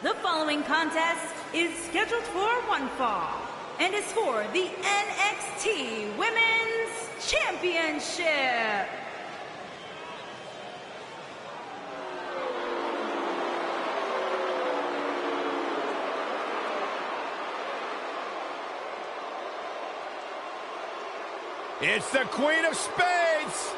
The following contest is scheduled for one fall and is for the NXT Women's Championship. It's the Queen of Spades!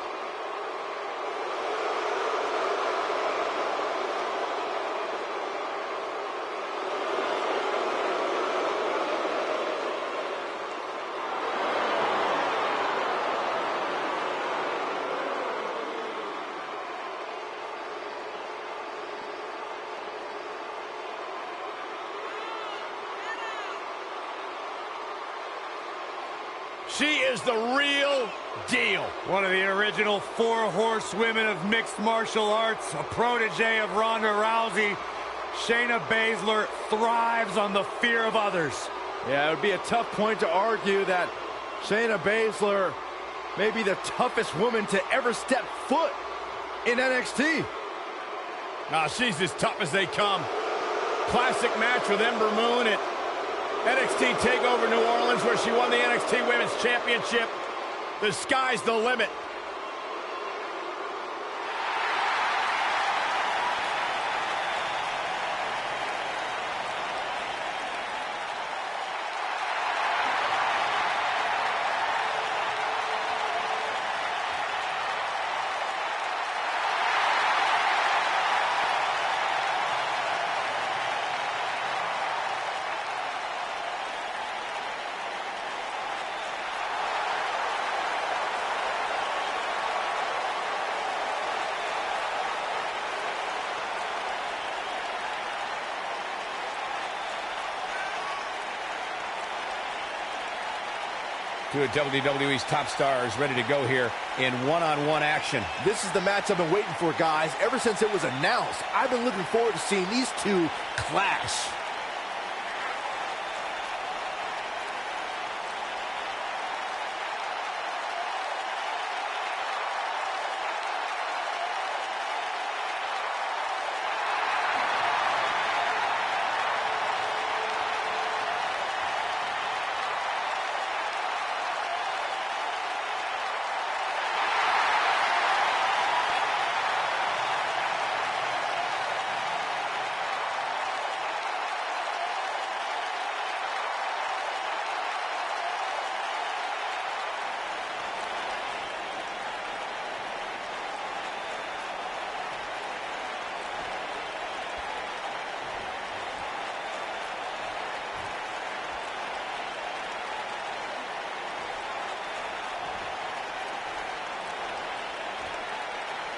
She is the real deal. One of the original 4 horsewomen of mixed martial arts, a protege of Ronda Rousey. Shayna Baszler thrives on the fear of others. Yeah, it would be a tough point to argue that Shayna Baszler may be the toughest woman to ever step foot in NXT. She's as tough as they come. Classic match with Ember Moon at NXT TakeOver New Orleans, where she won the NXT Women's Championship. The sky's the limit. Two of WWE's top stars ready to go here in one-on-one action. This is the match I've been waiting for, guys. Ever since it was announced, I've been looking forward to seeing these two clash.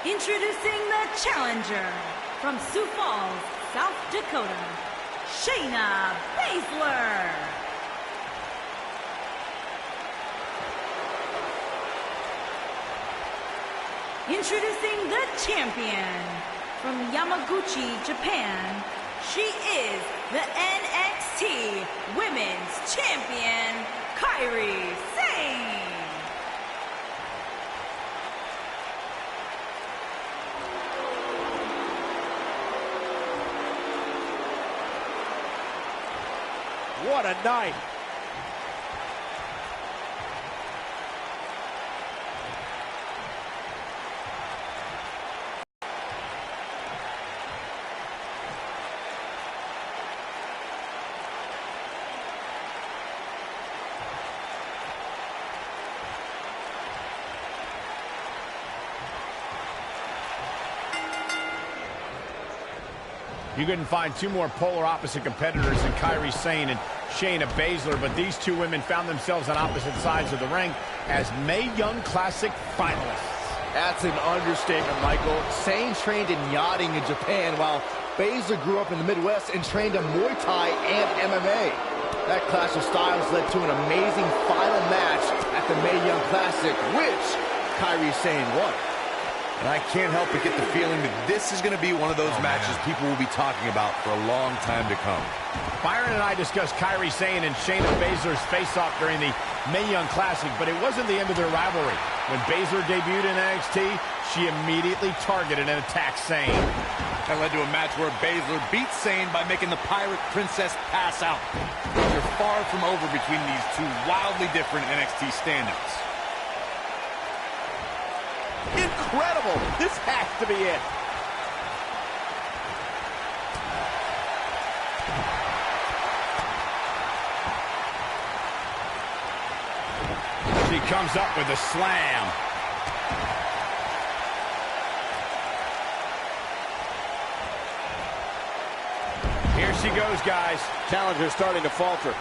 Introducing the challenger from Sioux Falls, South Dakota, Shayna Baszler. Introducing the champion from Yamaguchi, Japan, she is the NXT Women's Champion, Kairi Sane. What a night. You couldn't find two more polar opposite competitors than Kairi Sane and Shayna Baszler, but these two women found themselves on opposite sides of the ring as Mae Young Classic finalists. That's an understatement, Michael. Sane trained in yachting in Japan, while Baszler grew up in the Midwest and trained in Muay Thai and MMA. That clash of styles led to an amazing final match at the Mae Young Classic, which Kairi Sane won. And I can't help but get the feeling that this is going to be one of those matches people will be talking about for a long time to come. Byron and I discussed Kairi Sane and Shayna Baszler's face-off during the Mae Young Classic, but it wasn't the end of their rivalry. When Baszler debuted in NXT, she immediately targeted and attacked Sane. That led to a match where Baszler beat Sane by making the Pirate Princess pass out. Things are far from over between these two wildly different NXT standouts. Incredible! This has to be it. She comes up with a slam. Here she goes, guys. Challenger's starting to falter,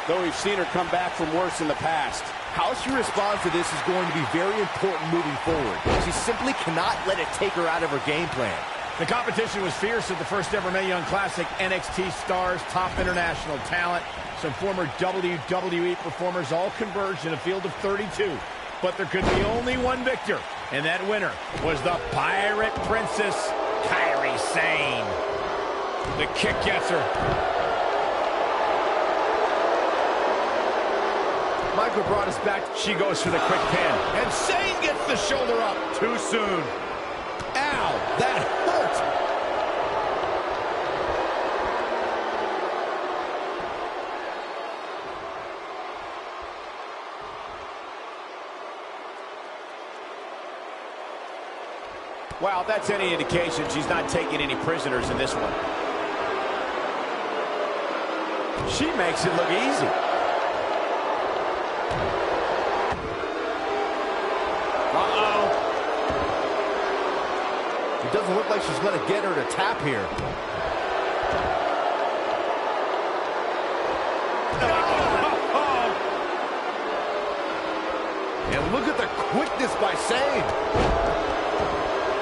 though we've seen her come back from worse in the past. How she responds to this is going to be very important moving forward. She simply cannot let it take her out of her game plan. The competition was fierce at the first ever Mae Young Classic. NXT stars, top international talent, some former WWE performers all converged in a field of 32. But there could be only one victor, and that winner was the Pirate Princess, Kairi Sane. The kick gets her. Michael brought us back. She goes for the quick pin. And Sane gets the shoulder up. Too soon. Ow, that hurt. Wow, if that's any indication, she's not taking any prisoners in this one. She makes it look easy. Uh-oh. It doesn't look like she's going to get her to tap here. And look at the quickness by Sane.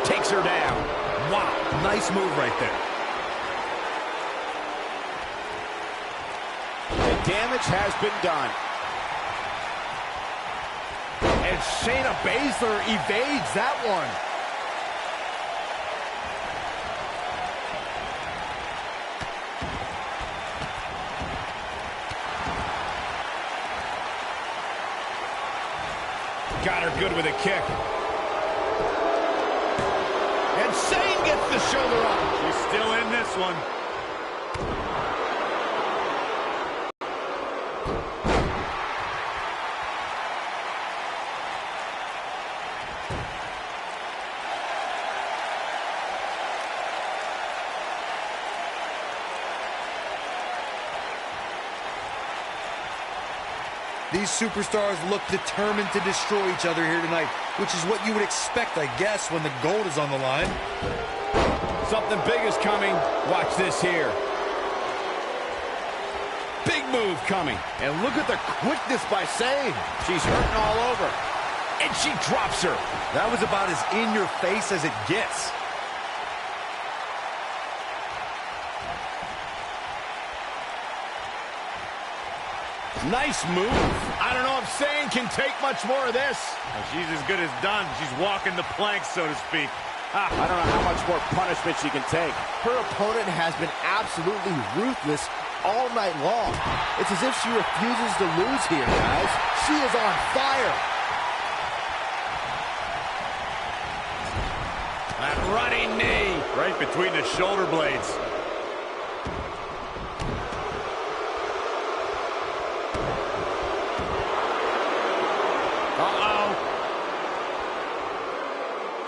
Takes her down. Wow, nice move right there. The damage has been done. And Shayna Baszler evades that one. Got her good with a kick. And Sane gets the shoulder up. She's still in this one. These superstars look determined to destroy each other here tonight, which is what you would expect, I guess, when the gold is on the line. Something big is coming. Watch this here. Big move coming. And look at the quickness by Sane. She's hurting all over. And she drops her. That was about as in your face as it gets. Nice move. I don't know if Sane can take much more of this. Well, she's as good as done. She's walking the plank, so to speak. I don't know how much more punishment she can take. Her opponent has been absolutely ruthless all night long. It's as if she refuses to lose here, guys. She is on fire. That running knee. Right between the shoulder blades.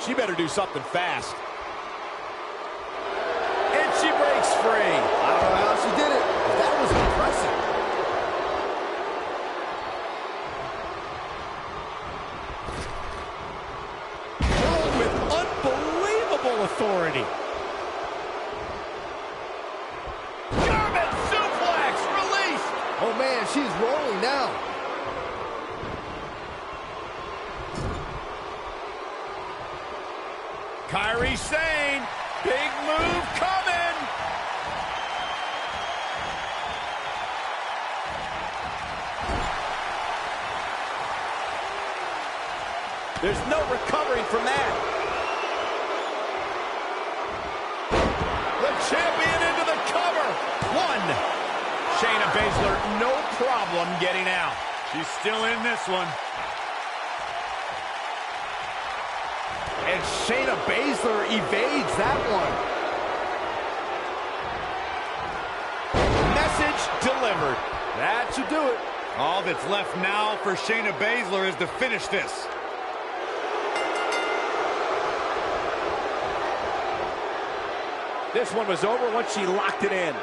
She better do something fast. And she breaks free. I don't know how she did it, but that was impressive. Oh, with unbelievable authority. German suplex released. Oh, man, she's rolling now. Kairi Sane, big move coming. There's no recovering from that. The champion into the cover. One. Shayna Baszler, no problem getting out. She She's still in this one. And Shayna Baszler evades that one. Message delivered. That should do it. All that's left now for Shayna Baszler is to finish this. This one was over once she locked it in.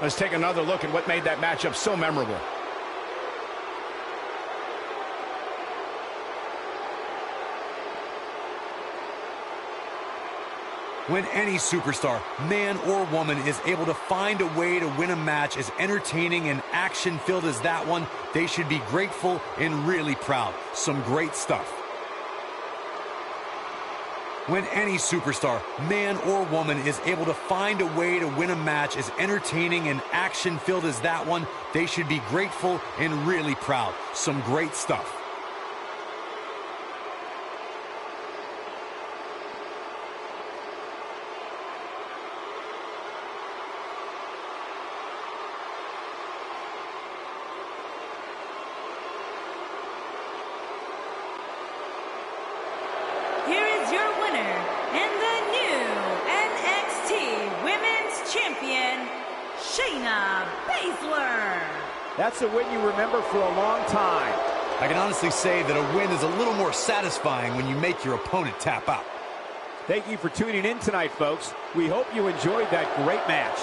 Let's take another look at what made that matchup so memorable. When any superstar, man or woman, is able to find a way to win a match as entertaining and action-filled as that one, they should be grateful and really proud. Some great stuff. When any superstar, man or woman, is able to find a way to win a match as entertaining and action-filled as that one, they should be grateful and really proud. Some great stuff. Here is your winner and the new NXT Women's Champion, Shayna Baszler. That's a win you remember for a long time. I can honestly say that a win is a little more satisfying when you make your opponent tap out. Thank you for tuning in tonight, folks. We hope you enjoyed that great match.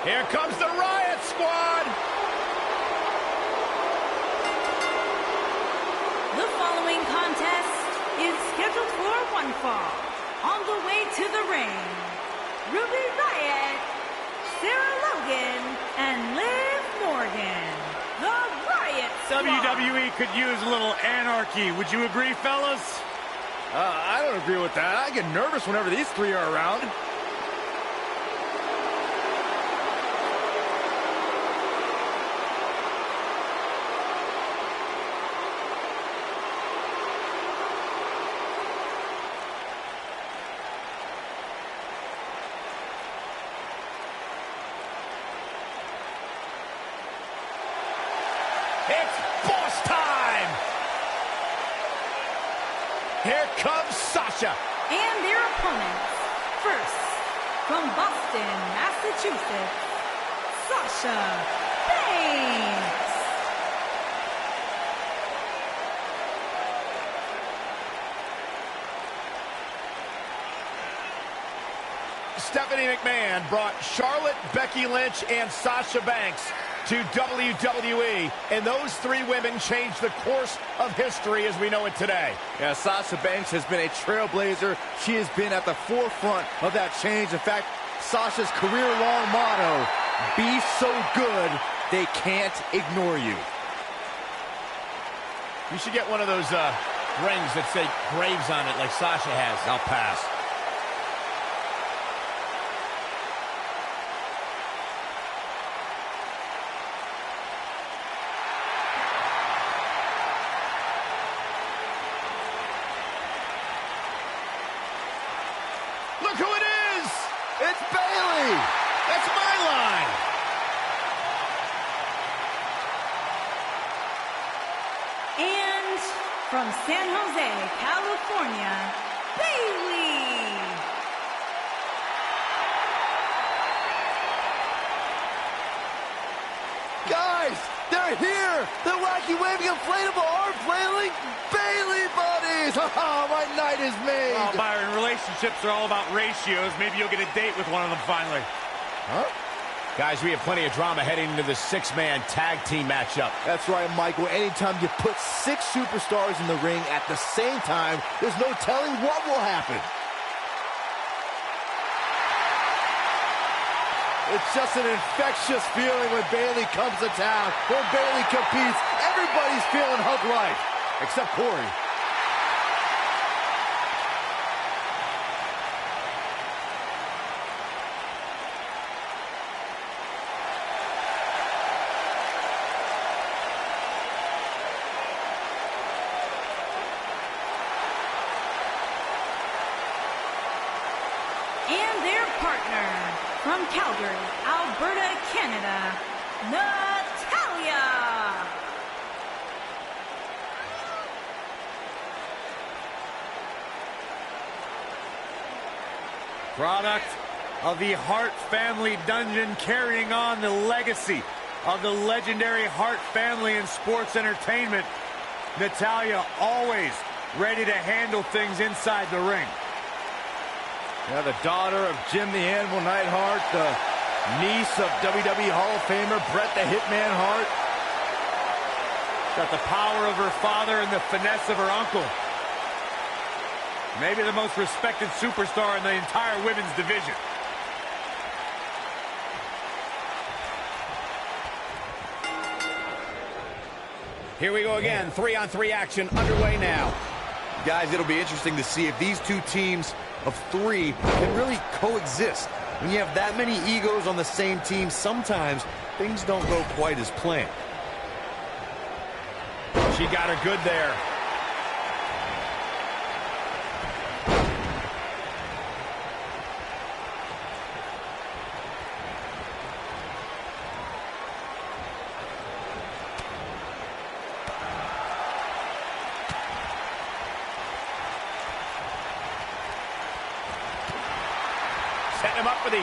Here comes the Riot Squad. The following contest is scheduled for one fall. On the way to the ring, Ruby Riott, Sarah Logan, and Liv Morgan. The Riot Squad. WWE could use a little anarchy. Would you agree, fellas? I don't agree with that. I get nervous whenever these three are around. It's boss time! Here comes Sasha. And their opponents. First, from Boston, Massachusetts, Sasha Banks. Stephanie McMahon brought Charlotte, Becky Lynch, and Sasha Banks to WWE, and those three women changed the course of history as we know it today. Yeah, Sasha Banks has been a trailblazer. She has been at the forefront of that change. In fact, Sasha's career-long motto, be so good, they can't ignore you. You should get one of those rings that say Graves on it like Sasha has. I'll pass. Look who it is! It's Bayley! That's my line! And from San Jose, California, Bayley. Guys, they're here! The wacky waving inflatable arm flailing Bayley buddies! Oh, my night is made! Well, Byron, relationships are all about ratios. Maybe you'll get a date with one of them finally. Huh? Guys, we have plenty of drama heading into the six-man tag team matchup. That's right, Michael. Anytime you put 6 superstars in the ring at the same time, there's no telling what will happen. It's just an infectious feeling when Bayley comes to town. When Bayley competes, everybody's feeling hug life, except Corey. And their partner, from Calgary, Alberta, Canada, Natalya. Product of the Hart family dungeon, carrying on the legacy of the legendary Hart family in sports entertainment. Natalya always ready to handle things inside the ring. Yeah, the daughter of Jim the Anvil Neidhart, the niece of WWE Hall of Famer Bret the Hitman Hart. Got the power of her father and the finesse of her uncle. Maybe the most respected superstar in the entire women's division. Here we go again. 3-on-3 action underway now. Guys, it'll be interesting to see if these two teams of 3 can really coexist. When you have that many egos on the same team, sometimes things don't go quite as planned. She got her good there. Setting him up for the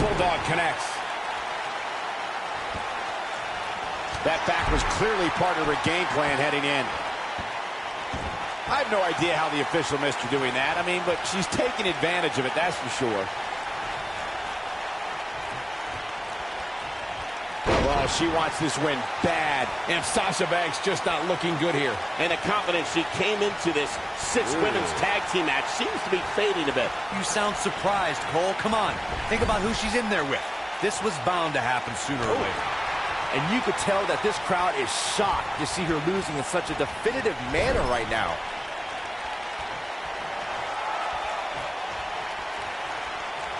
Bulldog connects. That back was clearly part of her game plan heading in. I have no idea how the official missed her doing that. I mean, but she's taking advantage of it, that's for sure. Well, she wants this win bad. And Sasha Banks just not looking good here. And the confidence she came into this women's tag team match seems to be fading a bit. You sound surprised, Cole. Come on. Think about who she's in there with. This was bound to happen sooner or later. And you could tell that this crowd is shocked to see her losing in such a definitive manner right now.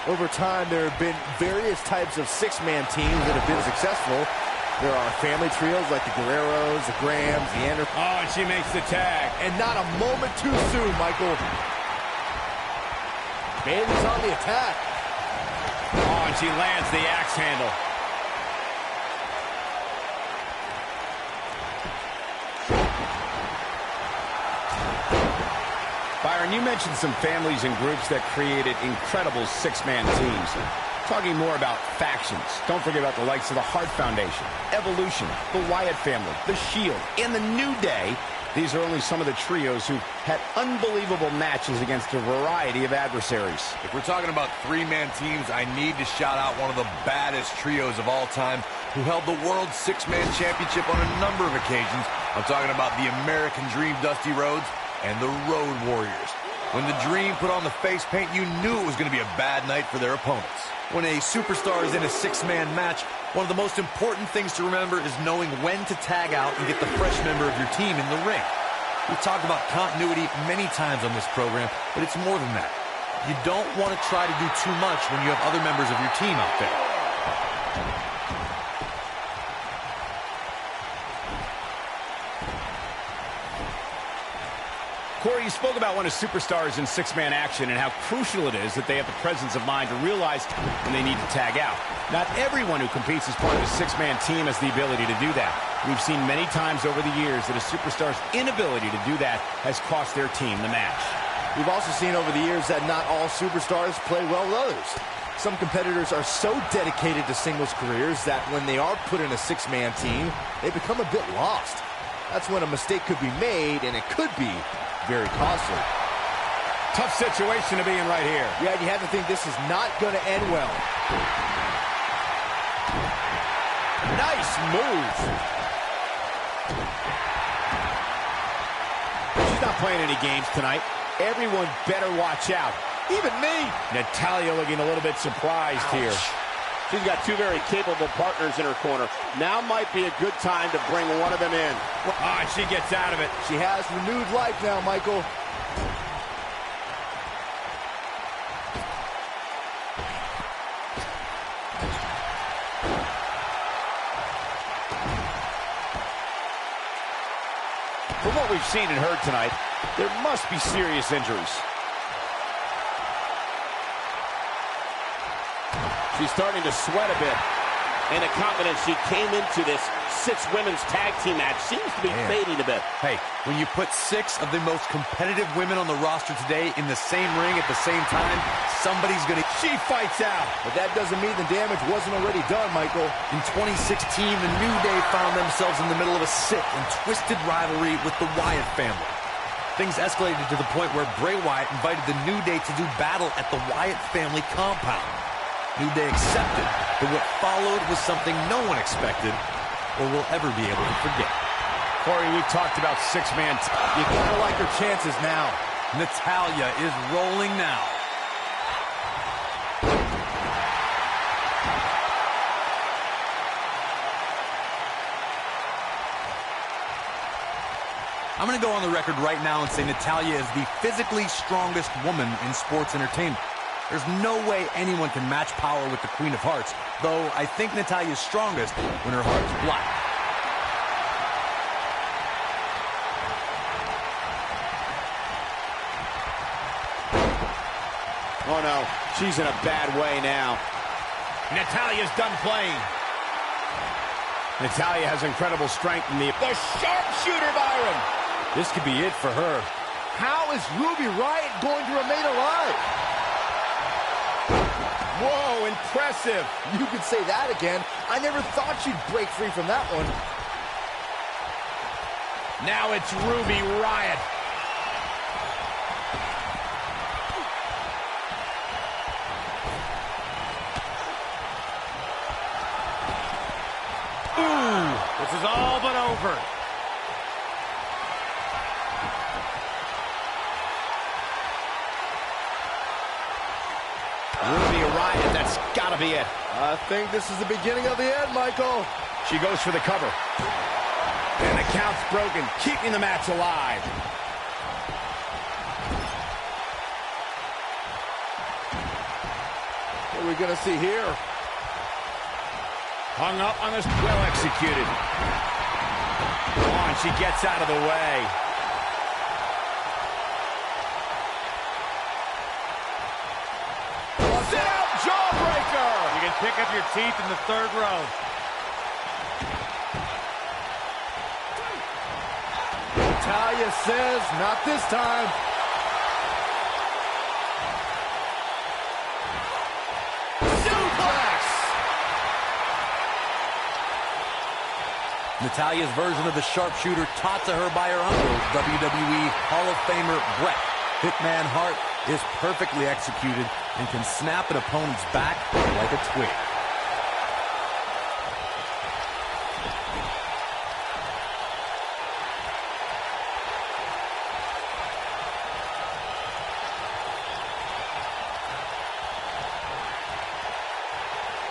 Over time, there have been various types of six-man teams that have been successful. There are family trios like the Guerreros, the Grahams, the Andersons. Oh, and she makes the tag. And not a moment too soon, Michael. Bayley's on the attack. Oh, and she lands the axe handle. Byron, you mentioned some families and groups that created incredible six-man teams. Talking more about factions, don't forget about the likes of the Hart Foundation, Evolution, the Wyatt family, the Shield, and the New Day. These are only some of the trios who had unbelievable matches against a variety of adversaries. If we're talking about three-man teams, I need to shout out one of the baddest trios of all time who held the World Six-Man Championship on a number of occasions. I'm talking about the American Dream, Dusty Rhodes, and the Road Warriors. When the Dream put on the face paint, you knew it was going to be a bad night for their opponents. When a superstar is in a six-man match, one of the most important things to remember is knowing when to tag out and get the fresh member of your team in the ring. We've talked about continuity many times on this program, but it's more than that. You don't want to try to do too much when you have other members of your team out there. Corey, you spoke about one of superstars in six-man action and how crucial it is that they have the presence of mind to realize when they need to tag out. Not everyone who competes as part of a six-man team has the ability to do that. We've seen many times over the years that a superstar's inability to do that has cost their team the match. We've also seen over the years that not all superstars play well with others. Some competitors are so dedicated to singles careers that when they are put in a six-man team, they become a bit lost. That's when a mistake could be made, and it could be very costly. Tough situation to be in right here. Yeah, you have to think this is not going to end well. Nice move. She's not playing any games tonight. Everyone better watch out. Even me. Natalya looking a little bit surprised here. She's got two very capable partners in her corner. Now might be a good time to bring one of them in. Oh, and she gets out of it. She has renewed life now, Michael. From what we've seen and heard tonight, there must be serious injuries. She's starting to sweat a bit. And the confidence she came into this women's tag team match seems to be fading a bit. Hey, when you put six of the most competitive women on the roster today in the same ring at the same time, somebody's going to... She fights out. But that doesn't mean the damage wasn't already done, Michael. In 2016, the New Day found themselves in the middle of a sick and twisted rivalry with the Wyatt family. Things escalated to the point where Bray Wyatt invited the New Day to do battle at the Wyatt family compound. New Day accepted, but what followed was something no one expected or will ever be able to forget. Corey, we've talked about six-man. You kind of like her chances now. Natalya is rolling now. I'm going to go on the record right now and say Natalya is the physically strongest woman in sports entertainment. There's no way anyone can match power with the Queen of Hearts, though I think Natalya is strongest when her heart is black. Oh, no. She's in a bad way now. Natalya's done playing. Natalya has incredible strength in the sharpshooter, Byron. This could be it for her. How is Ruby Riott going to remain alive? Whoa, impressive. You could say that again. I never thought she'd break free from that one. Now it's Ruby Riott. This is all but over. Ruby Riott, that's gotta be it. I think this is the beginning of the end, Michael. She goes for the cover. And the count's broken, keeping the match alive. What are we gonna see here? Hung up on this, well executed. On, she gets out of the way. Sit out, jawbreaker. You can pick up your teeth in the third row. Natalya says, not this time. Suplex! Natalya's version of the sharpshooter taught to her by her uncle, WWE Hall of Famer Bret Hitman Hart, is perfectly executed and can snap an opponent's back like a twig.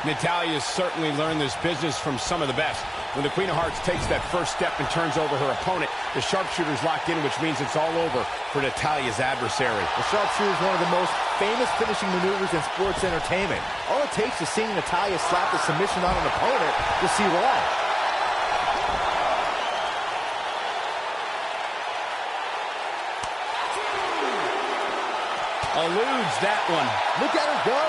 Natalya's certainly learned this business from some of the best. When the Queen of Hearts takes that first step and turns over her opponent, the sharpshooter's locked in, which means it's all over for Natalya's adversary. The sharpshooter is one of the most famous finishing maneuvers in sports entertainment. All it takes is seeing Natalya slap the submission on an opponent to see why. Eludes that one. Look at her go.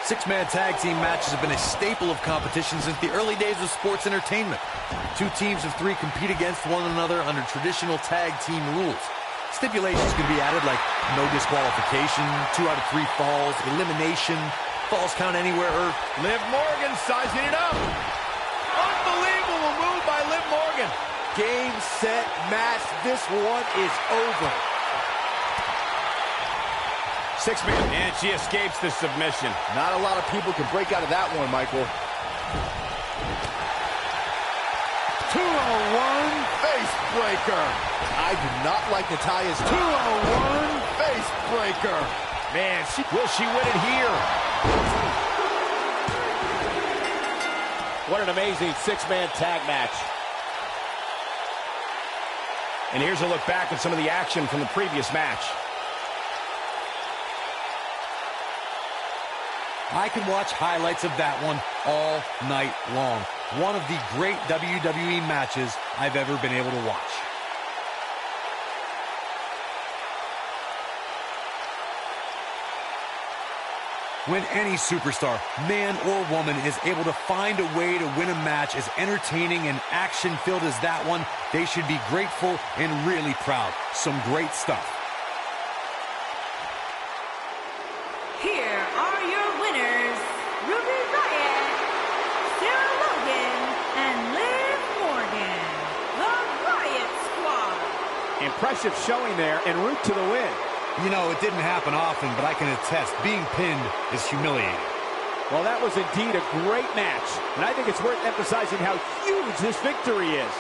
Six-man tag team matches have been a staple of competition since the early days of sports entertainment. Two teams of three compete against one another under traditional tag team rules. Stipulations can be added like no disqualification, 2 out of 3 falls, elimination, falls count anywhere, or Liv Morgan sizing it up. Unbelievable move by Liv Morgan. Game, set, match. This one is over. Six-man, and she escapes the submission. Not a lot of people can break out of that one, Michael. 201 face breaker. I do not like Natalya's 201 face breaker. Man, will she win it here? What an amazing six-man tag match. And here's a look back at some of the action from the previous match. I could watch highlights of that one all night long. One of the great WWE matches I've ever been able to watch. When any superstar, man or woman, is able to find a way to win a match as entertaining and action-filled as that one, they should be grateful and really proud. Some great stuff. Here are your winners, Ruby Riott, Sarah Logan, and Liv Morgan, the Riott Squad. Impressive showing there, en route to the win. You know, it didn't happen often, but I can attest, being pinned is humiliating. Well, that was indeed a great match, and I think it's worth emphasizing how huge this victory is.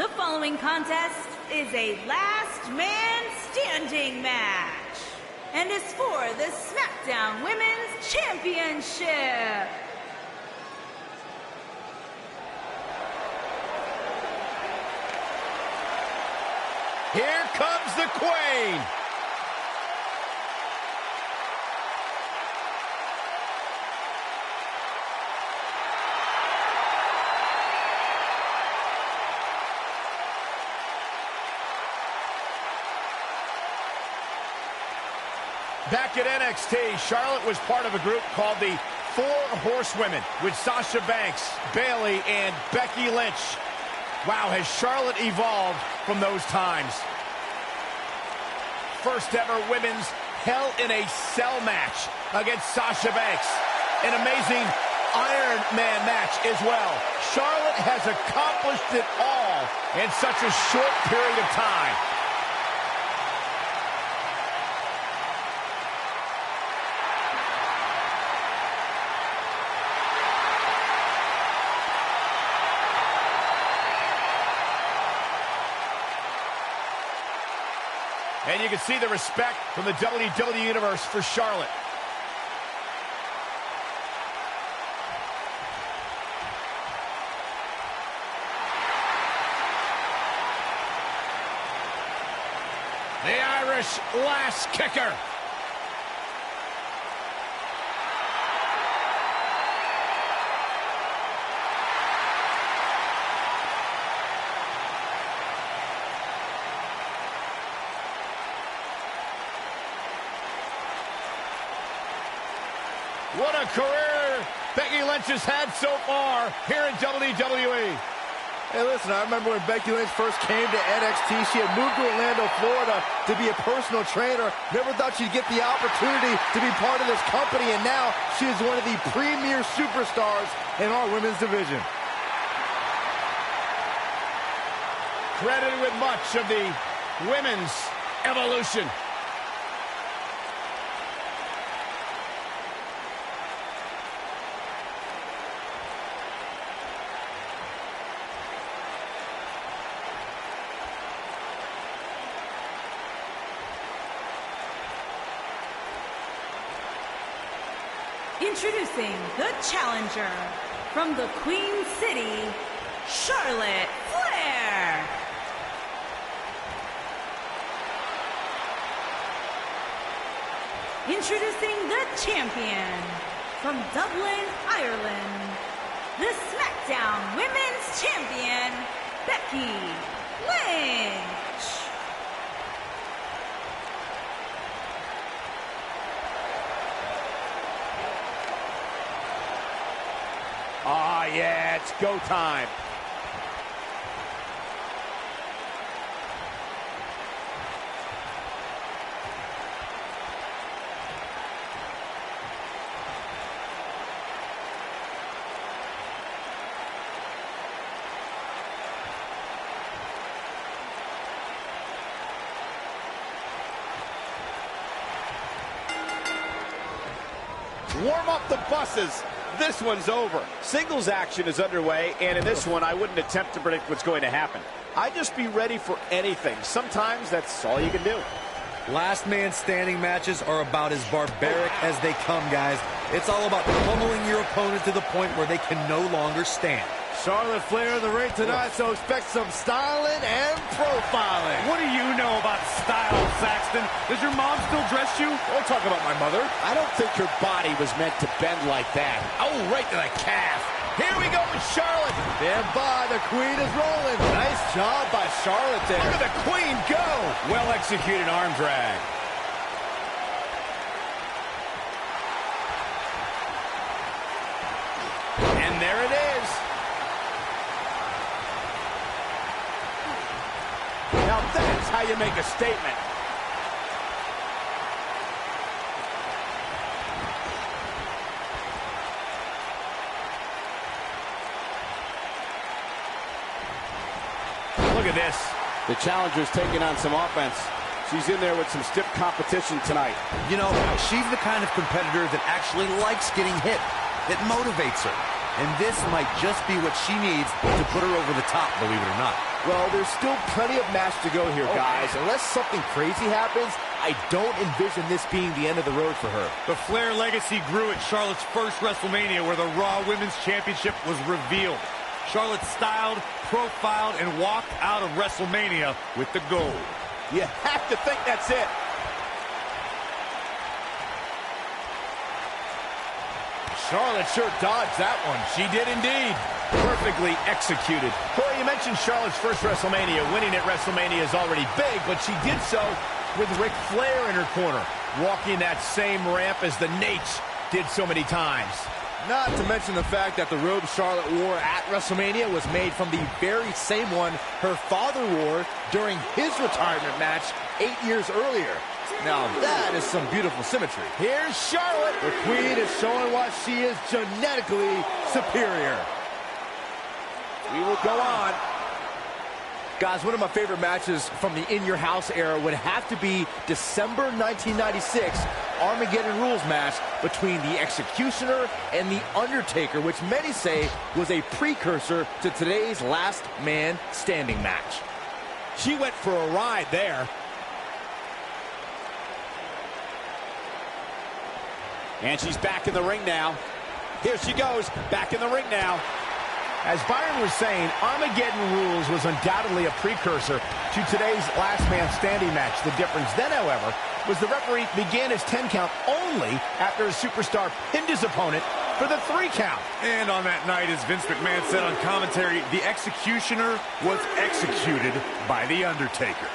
The following contest is a last man standing match and is for the SmackDown Women's Championship. Here comes the Queen. Back at NXT, Charlotte was part of a group called the Four Horsewomen with Sasha Banks, Bayley, and Becky Lynch. Wow, has Charlotte evolved from those times. First ever women's Hell in a Cell match against Sasha Banks. An amazing Iron Man match as well. Charlotte has accomplished it all in such a short period of time. And you can see the respect from the WWE Universe for Charlotte. The Irish Lass Kicker. What a career Becky Lynch has had so far here in WWE. Hey, listen, I remember when Becky Lynch first came to NXT, she had moved to Orlando, Florida to be a personal trainer. Never thought she'd get the opportunity to be part of this company, and now she is one of the premier superstars in our women's division. Credited with much of the women's evolution. Introducing the challenger from the Queen City, Charlotte Flair. Introducing the champion from Dublin, Ireland, the SmackDown Women's Champion, Becky Lynch. Ah, yeah, it's go time. Warm up the buses. This one's over. Singles action is underway, and in this one, I wouldn't attempt to predict what's going to happen. I'd just be ready for anything. Sometimes that's all you can do. Last man standing matches are about as barbaric as they come, guys. It's all about pummeling your opponent to the point where they can no longer stand. Charlotte Flair in the ring tonight, so expect some styling and profiling. What do you know about style, Saxton? Does your mom still dress you? Don't talk about my mother. I don't think her body was meant to bend like that. Oh, right to the calf. Here we go with Charlotte. Stand by, the Queen is rolling. Nice job by Charlotte there. Look at the Queen go. Well-executed arm drag. And there it is. Now that's how you make a statement. Look at this. The challenger's taking on some offense. She's in there with some stiff competition tonight. You know, she's the kind of competitor that actually likes getting hit. It motivates her. and this might just be what she needs to put her over the top, believe it or not. Well, there's still plenty of match to go here, guys. Unless something crazy happens, I don't envision this being the end of the road for her. The Flair legacy grew at Charlotte's first WrestleMania, where the Raw Women's Championship was revealed. Charlotte styled, profiled, and walked out of WrestleMania with the gold. You have to think that's it. Charlotte sure dodged that one. She did indeed. Perfectly executed. Corey, you mentioned Charlotte's first WrestleMania. Winning at WrestleMania is already big, but she did so with Ric Flair in her corner, walking that same ramp as the Nates did so many times. Not to mention the fact that the robe Charlotte wore at WrestleMania was made from the very same one her father wore during his retirement match 8 years earlier. Now that is some beautiful symmetry. Here's Charlotte. The Queen is showing why she is genetically superior. We will go on. Guys, one of my favorite matches from the In Your House era would have to be December 1996 Armageddon Rules match between the Executioner and the Undertaker, which many say was a precursor to today's Last Man Standing match. She went for a ride there. And she's back in the ring now. Here she goes, back in the ring now. As Byron was saying, Armageddon Rules was undoubtedly a precursor to today's Last Man Standing match. The difference then, however, was the referee began his 10 count only after a superstar pinned his opponent for the 3 count. And on that night, as Vince McMahon said on commentary, the Executioner was executed by The Undertaker.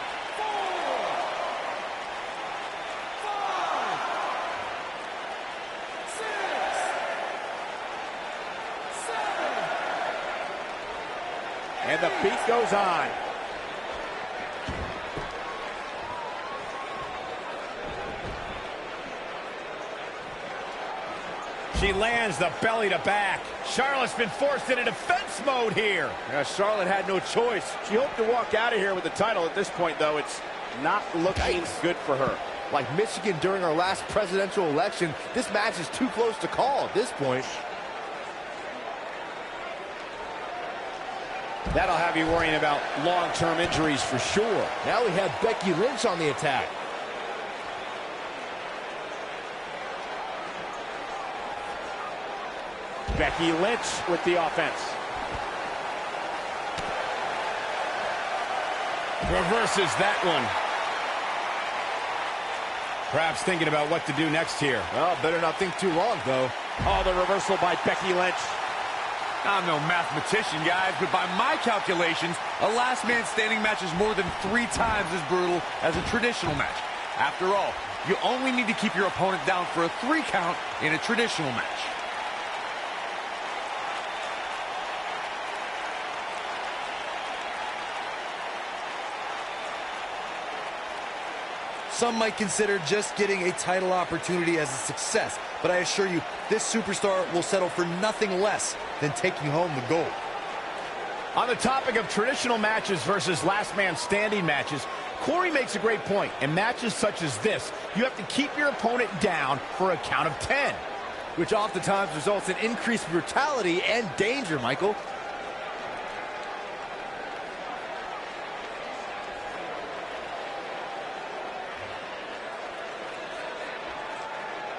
And the beat goes on. She lands the belly to back. Charlotte's been forced into defense mode here. Yeah, Charlotte had no choice. She hoped to walk out of here with the title. At this point, though, it's not looking good for her. Like Michigan during our last presidential election, this match is too close to call at this point. That'll have you worrying about long-term injuries for sure. Now we have Becky Lynch on the attack. Becky Lynch with the offense. Reverses that one. Perhaps thinking about what to do next here. Well, better not think too long, though. Oh, the reversal by Becky Lynch. I'm no mathematician, guys, but by my calculations, a Last Man Standing match is more than 3 times as brutal as a traditional match. After all, you only need to keep your opponent down for a 3 count in a traditional match. Some might consider just getting a title opportunity as a success, but I assure you, this superstar will settle for nothing less than taking home the gold. On the topic of traditional matches versus Last Man Standing matches, Corey makes a great point. In matches such as this, you have to keep your opponent down for a count of 10. Which oftentimes results in increased brutality and danger, Michael.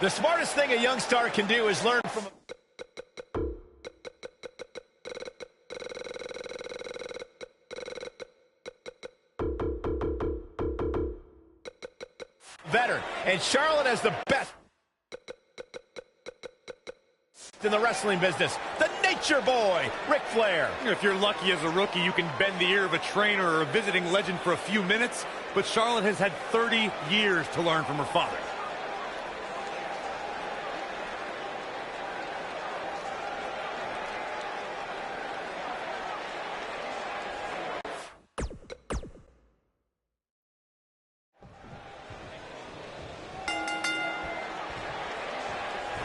The smartest thing a young star can do is learn from a veteran. And Charlotte has the best in the wrestling business, the Nature Boy, Ric Flair. If you're lucky as a rookie, you can bend the ear of a trainer or a visiting legend for a few minutes, but Charlotte has had 30 years to learn from her father.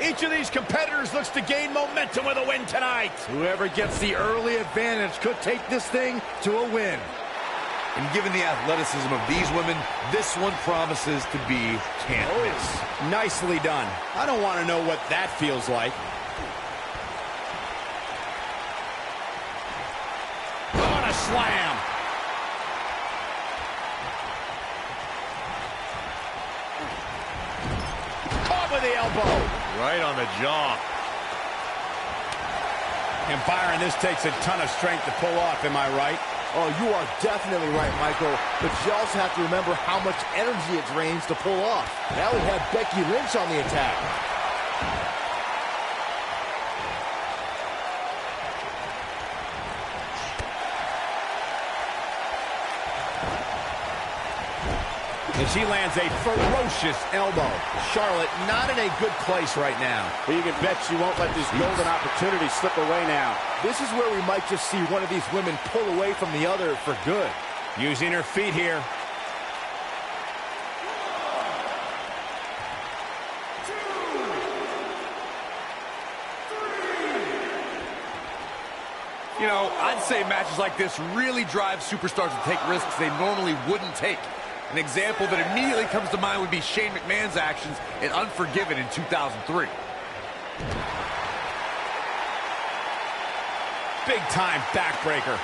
Each of these competitors looks to gain momentum with a win tonight. Whoever gets the early advantage could take this thing to a win. And given the athleticism of these women, this one promises to be can't miss. Nicely done. I don't want to know what that feels like. slam. Caught with the elbow. Right on the jaw. And Byron, this takes a ton of strength to pull off, am I right? Oh, you are definitely right, Michael. But you also have to remember how much energy it drains to pull off. Now we have Becky Lynch on the attack. And she lands a ferocious elbow. Charlotte not in a good place right now. But you can bet she won't let this golden opportunity slip away now. This is where we might just see one of these women pull away from the other for good. Using her feet here. You know, I'd say matches like this really drive superstars to take risks they normally wouldn't take. An example that immediately comes to mind would be Shane McMahon's actions in Unforgiven in 2003. Big-time backbreaker.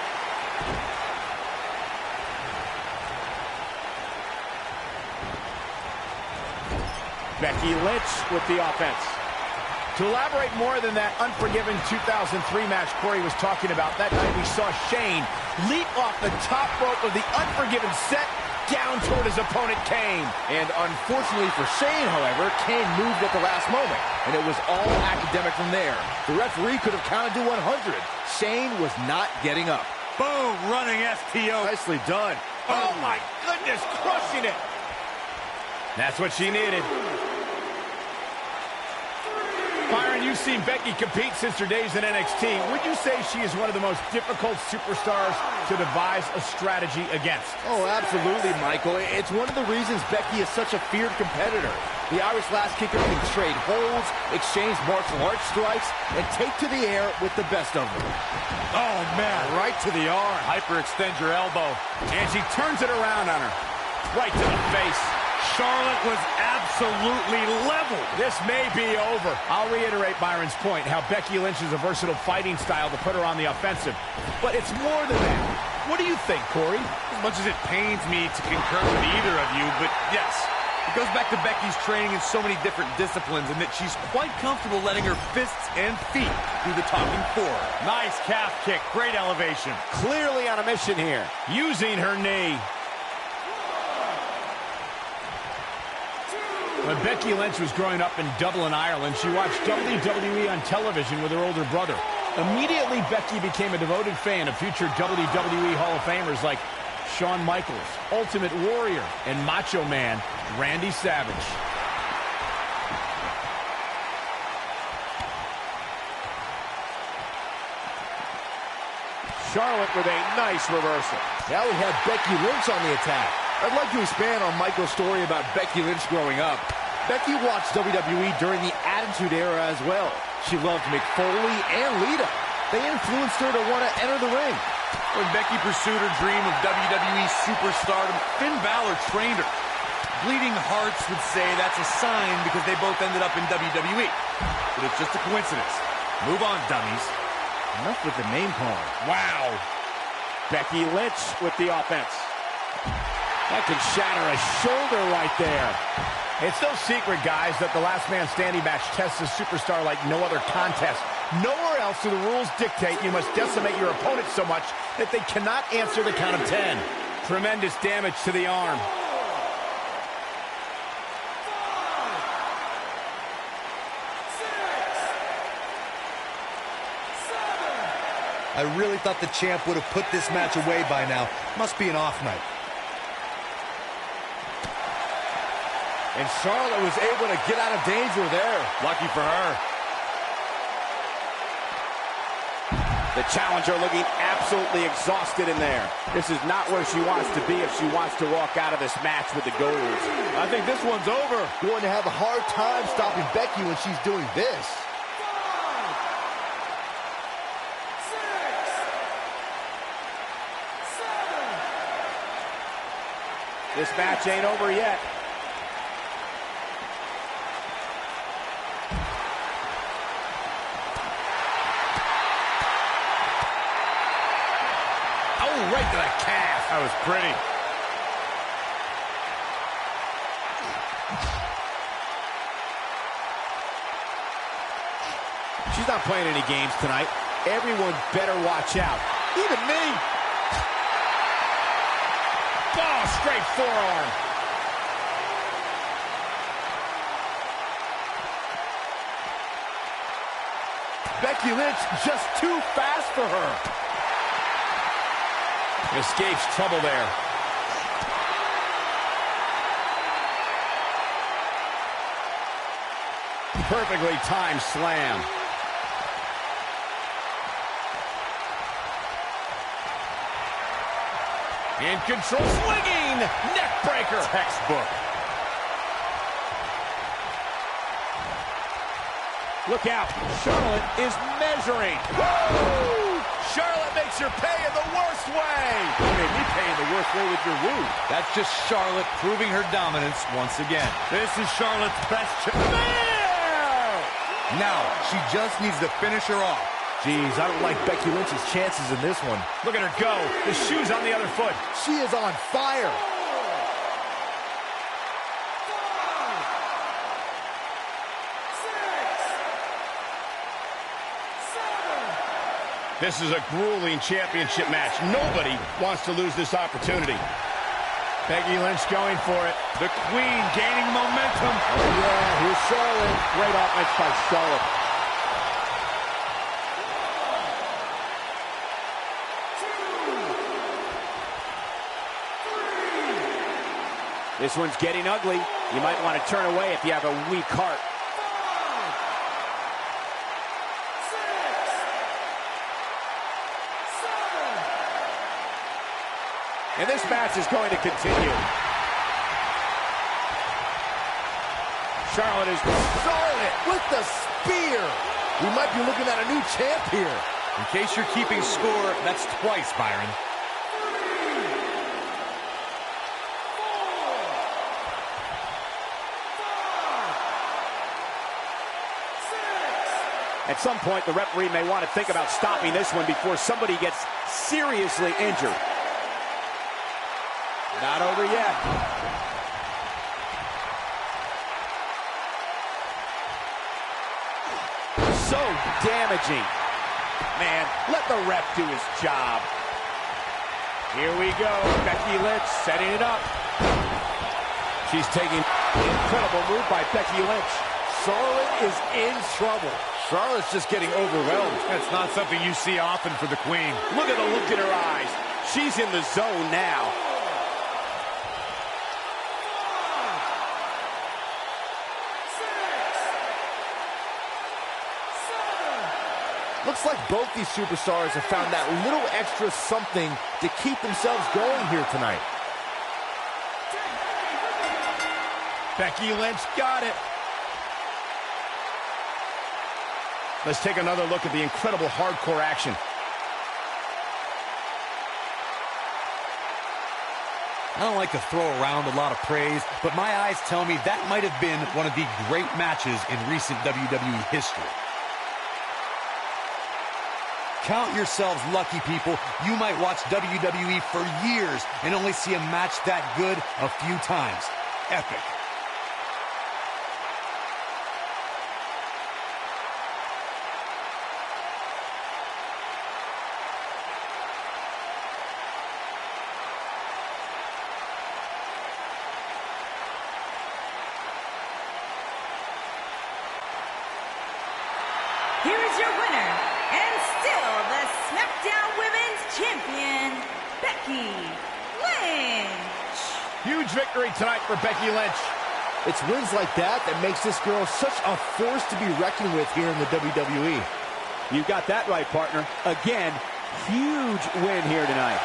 Becky Lynch with the offense. To elaborate more than that Unforgiven 2003 match Corey was talking about, that night we saw Shane leap off the top rope of the Unforgiven set down toward his opponent, Kane. And unfortunately for Shane, however, Kane moved at the last moment, and it was all academic from there. The referee could have counted to 100. Shane was not getting up. Boom, running STO. Nicely done. Oh my goodness, crushing it. That's what she needed. Byron, you've seen Becky compete since her days in NXT. Would you say she is one of the most difficult superstars to devise a strategy against? Oh, absolutely, Michael. It's one of the reasons Becky is such a feared competitor. The Irish Lass Kicker can trade holds, exchange martial arts strikes, and take to the air with the best of them. Oh, man, right to the arm. Hyperextend your elbow. And she turns it around on her. Right to the face. Charlotte was absolutely leveled. This may be over. I'll reiterate Byron's point, how Becky Lynch is a versatile fighting style to put her on the offensive. But it's more than that. What do you think, Corey? As much as it pains me to concur with either of you, but yes, it goes back to Becky's training in so many different disciplines and that she's quite comfortable letting her fists and feet do the talking for her. Nice calf kick, great elevation. Clearly on a mission here. Using her knee. When Becky Lynch was growing up in Dublin, Ireland, she watched WWE on television with her older brother. Immediately, Becky became a devoted fan of future WWE Hall of Famers like Shawn Michaels, Ultimate Warrior, and Macho Man Randy Savage. Charlotte with a nice reversal. Now we have Becky Lynch on the attack. I'd like to expand on Michael's story about Becky Lynch growing up. Becky watched WWE during the Attitude Era as well. She loved Mick Foley and Lita. They influenced her to want to enter the ring. When Becky pursued her dream of WWE superstardom, Finn Balor trained her. Bleeding Hearts would say that's a sign because they both ended up in WWE. But it's just a coincidence. Move on, dummies. Enough with the name calling. Wow. Becky Lynch with the offense. That can shatter a shoulder right there. It's no secret, guys, that the last man standing match tests a superstar like no other contest. Nowhere else do the rules dictate you must decimate your opponent so much that they cannot answer the count of 10. Tremendous damage to the arm. I really thought the champ would have put this match away by now. Must be an off night. And Charlotte was able to get out of danger there. Lucky for her. The challenger looking absolutely exhausted in there. This is not where she wants to be if she wants to walk out of this match with the gold. I think this one's over. Going to have a hard time stopping Becky when she's doing this. This match ain't over yet. Oh, right to the calf. That was pretty. She's not playing any games tonight. Everyone better watch out. Even me. Oh, straight forearm. Becky Lynch just too fast for her. Escapes trouble there. Perfectly timed slam. In control, swinging, neck breaker. Textbook. Look out. Charlotte is measuring. Woo! Charlotte makes her pay in the worst way. You made me pay in the worst way with your woo. That's just Charlotte proving her dominance once again. This is Charlotte's best chance. Now, she just needs to finish her off. Jeez, I don't like Becky Lynch's chances in this one. Look at her go. The shoe's on the other foot. She is on fire. This is a grueling championship match. Nobody wants to lose this opportunity. Becky Lynch going for it. The Queen gaining momentum. Oh, yeah, here's Charlotte. Great offense by Charlotte. This one's getting ugly. You might want to turn away if you have a weak heart. And this match is going to continue. Charlotte with the spear. We might be looking at a new champ here. In case you're keeping score, that's twice, Byron. At some point, the referee may want to think about stopping this one before somebody gets seriously injured. Not over yet. So damaging. Man, let the ref do his job. Here we go. Becky Lynch setting it up. She's taking an incredible move by Becky Lynch. Charlotte is in trouble. Charlotte's just getting overwhelmed. That's not something you see often for the Queen. Look at the look in her eyes. She's in the zone now. Looks like both these superstars have found that little extra something to keep themselves going here tonight. Becky Lynch got it. Let's take another look at the incredible hardcore action. I don't like to throw around a lot of praise, but my eyes tell me that might have been one of the great matches in recent WWE history. Count yourselves lucky, people. You might watch WWE for years and only see a match that good a few times. Epic. Here is your winner, and still the SmackDown Women's Champion, Becky Lynch. Huge victory tonight for Becky Lynch. It's wins like that that makes this girl such a force to be reckoned with here in the WWE. You got that right, partner. Again, huge win here tonight.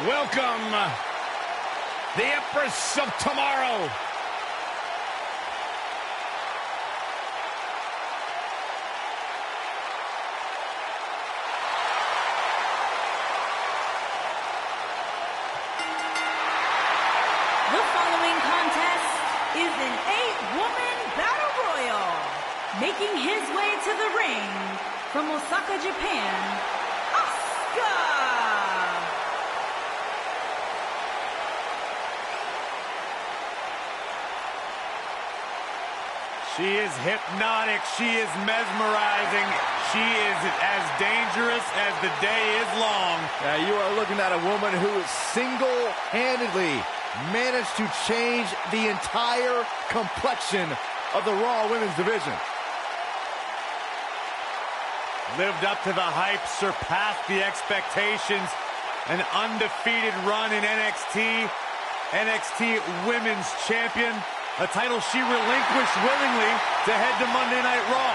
Welcome, the Empress of Tomorrow. The following contest is an 8-woman battle royal. Making his way to the ring from Osaka, Japan, Asuka. She is hypnotic. She is mesmerizing. She is as dangerous as the day is long. Now you are looking at a woman who single-handedly managed to change the entire complexion of the Raw Women's Division. Lived up to the hype, surpassed the expectations. An undefeated run in NXT. NXT Women's Champion. A title she relinquished willingly to head to Monday Night Raw.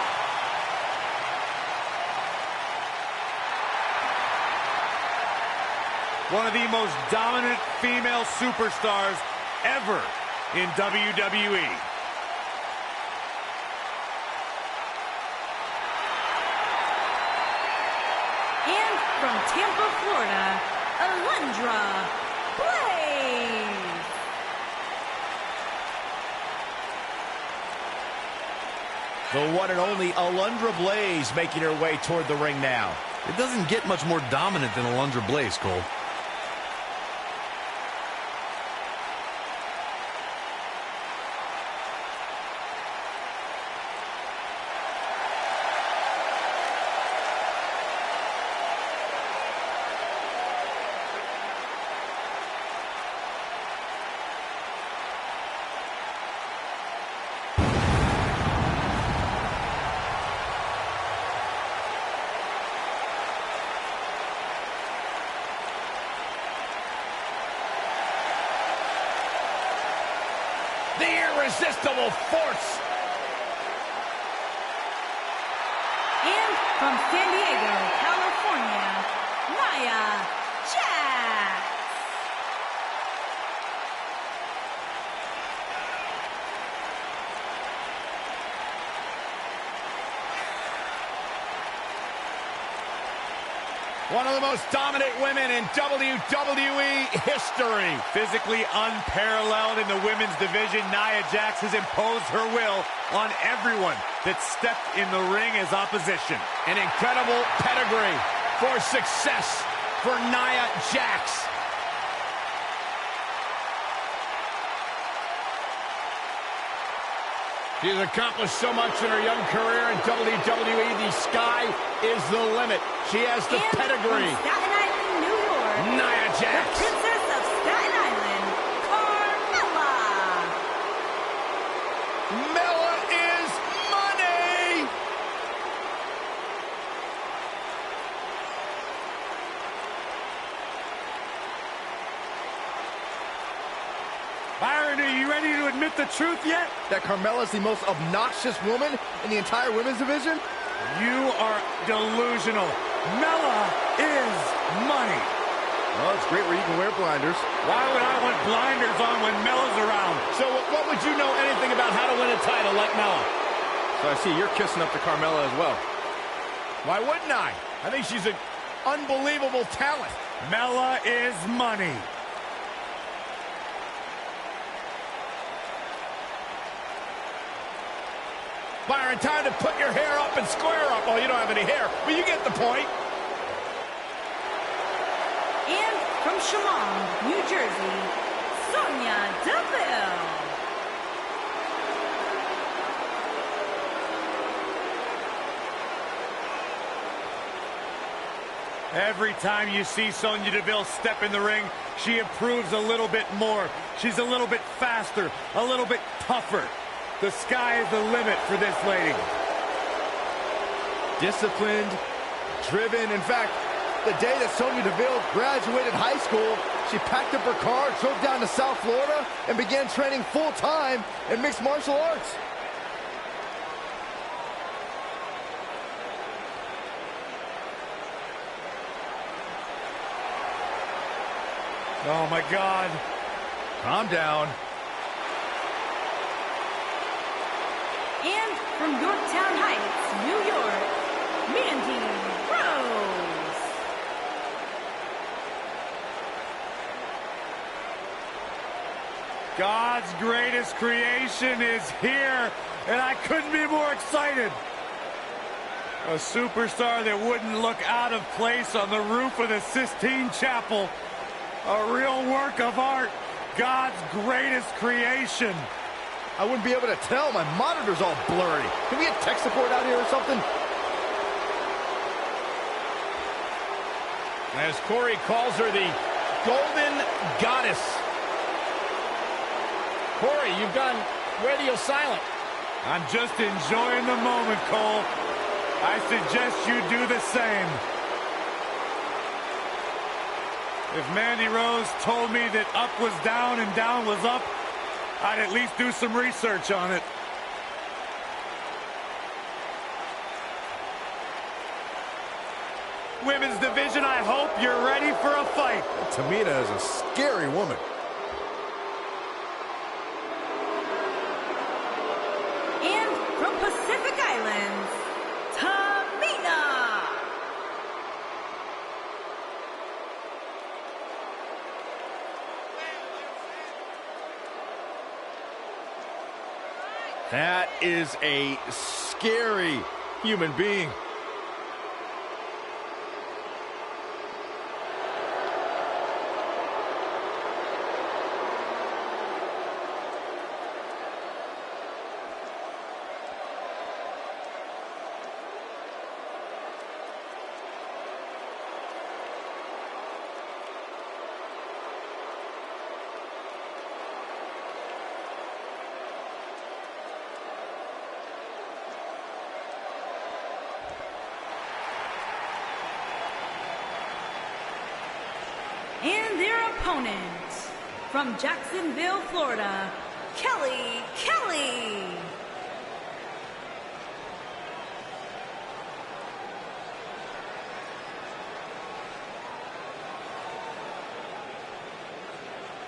One of the most dominant female superstars ever in WWE. And from Tampa, Florida, Alundra Blaze. The one and only Alundra Blaze making her way toward the ring now. It doesn't get much more dominant than Alundra Blaze, Cole. The irresistible force. And from San Diego, California, Nia Jax. One of the most dominant women in WWE history. Physically unparalleled in the women's division, Nia Jax has imposed her will on everyone that stepped in the ring as opposition. An incredible pedigree for success for Nia Jax. She has accomplished so much in her young career in WWE. The sky is the limit. She has the And pedigree. from Staten Island, New York, Nia Jax. the Princess of Staten Island, Carmella. Mella is money. Byron, are you ready to admit the truth yet? That Carmella is the most obnoxious woman in the entire women's division? You are delusional. Mella is money. Well, it's great where you can wear blinders. Why would I want blinders on when Mella's around? So what would you know anything about how to win a title like Mella? So I see you're kissing up to Carmella as well. Why wouldn't I? I think she's an unbelievable talent. Mella is money. Byron, time to put your hair up and square up. Oh, you don't have any hair, but you get the point. And from Chemung, New Jersey, Sonya Deville. Every time you see Sonya Deville step in the ring, she improves a little bit more. She's a little bit faster, a little bit tougher. The sky is the limit for this lady. Disciplined, driven. In fact, the day that Sonya Deville graduated high school, she packed up her car, drove down to South Florida, and began training full-time in mixed martial arts. Oh, my God. Calm down. And from Yorktown Heights, New York, Mandy Rose. God's greatest creation is here, and I couldn't be more excited. A superstar that wouldn't look out of place on the roof of the Sistine Chapel. A real work of art. God's greatest creation. I wouldn't be able to tell. My monitor's all blurry. Can we get tech support out here or something? As Corey calls her the Golden Goddess. Corey, you've gone radio silent. I'm just enjoying the moment, Cole. I suggest you do the same. If Mandy Rose told me that up was down and down was up, I'd at least do some research on it. Women's division, I hope you're ready for a fight. Tamina is a scary woman. And from Pacific Islands, Tamina. That is a scary human being. And their opponent, from Jacksonville, Florida, Kelly Kelly.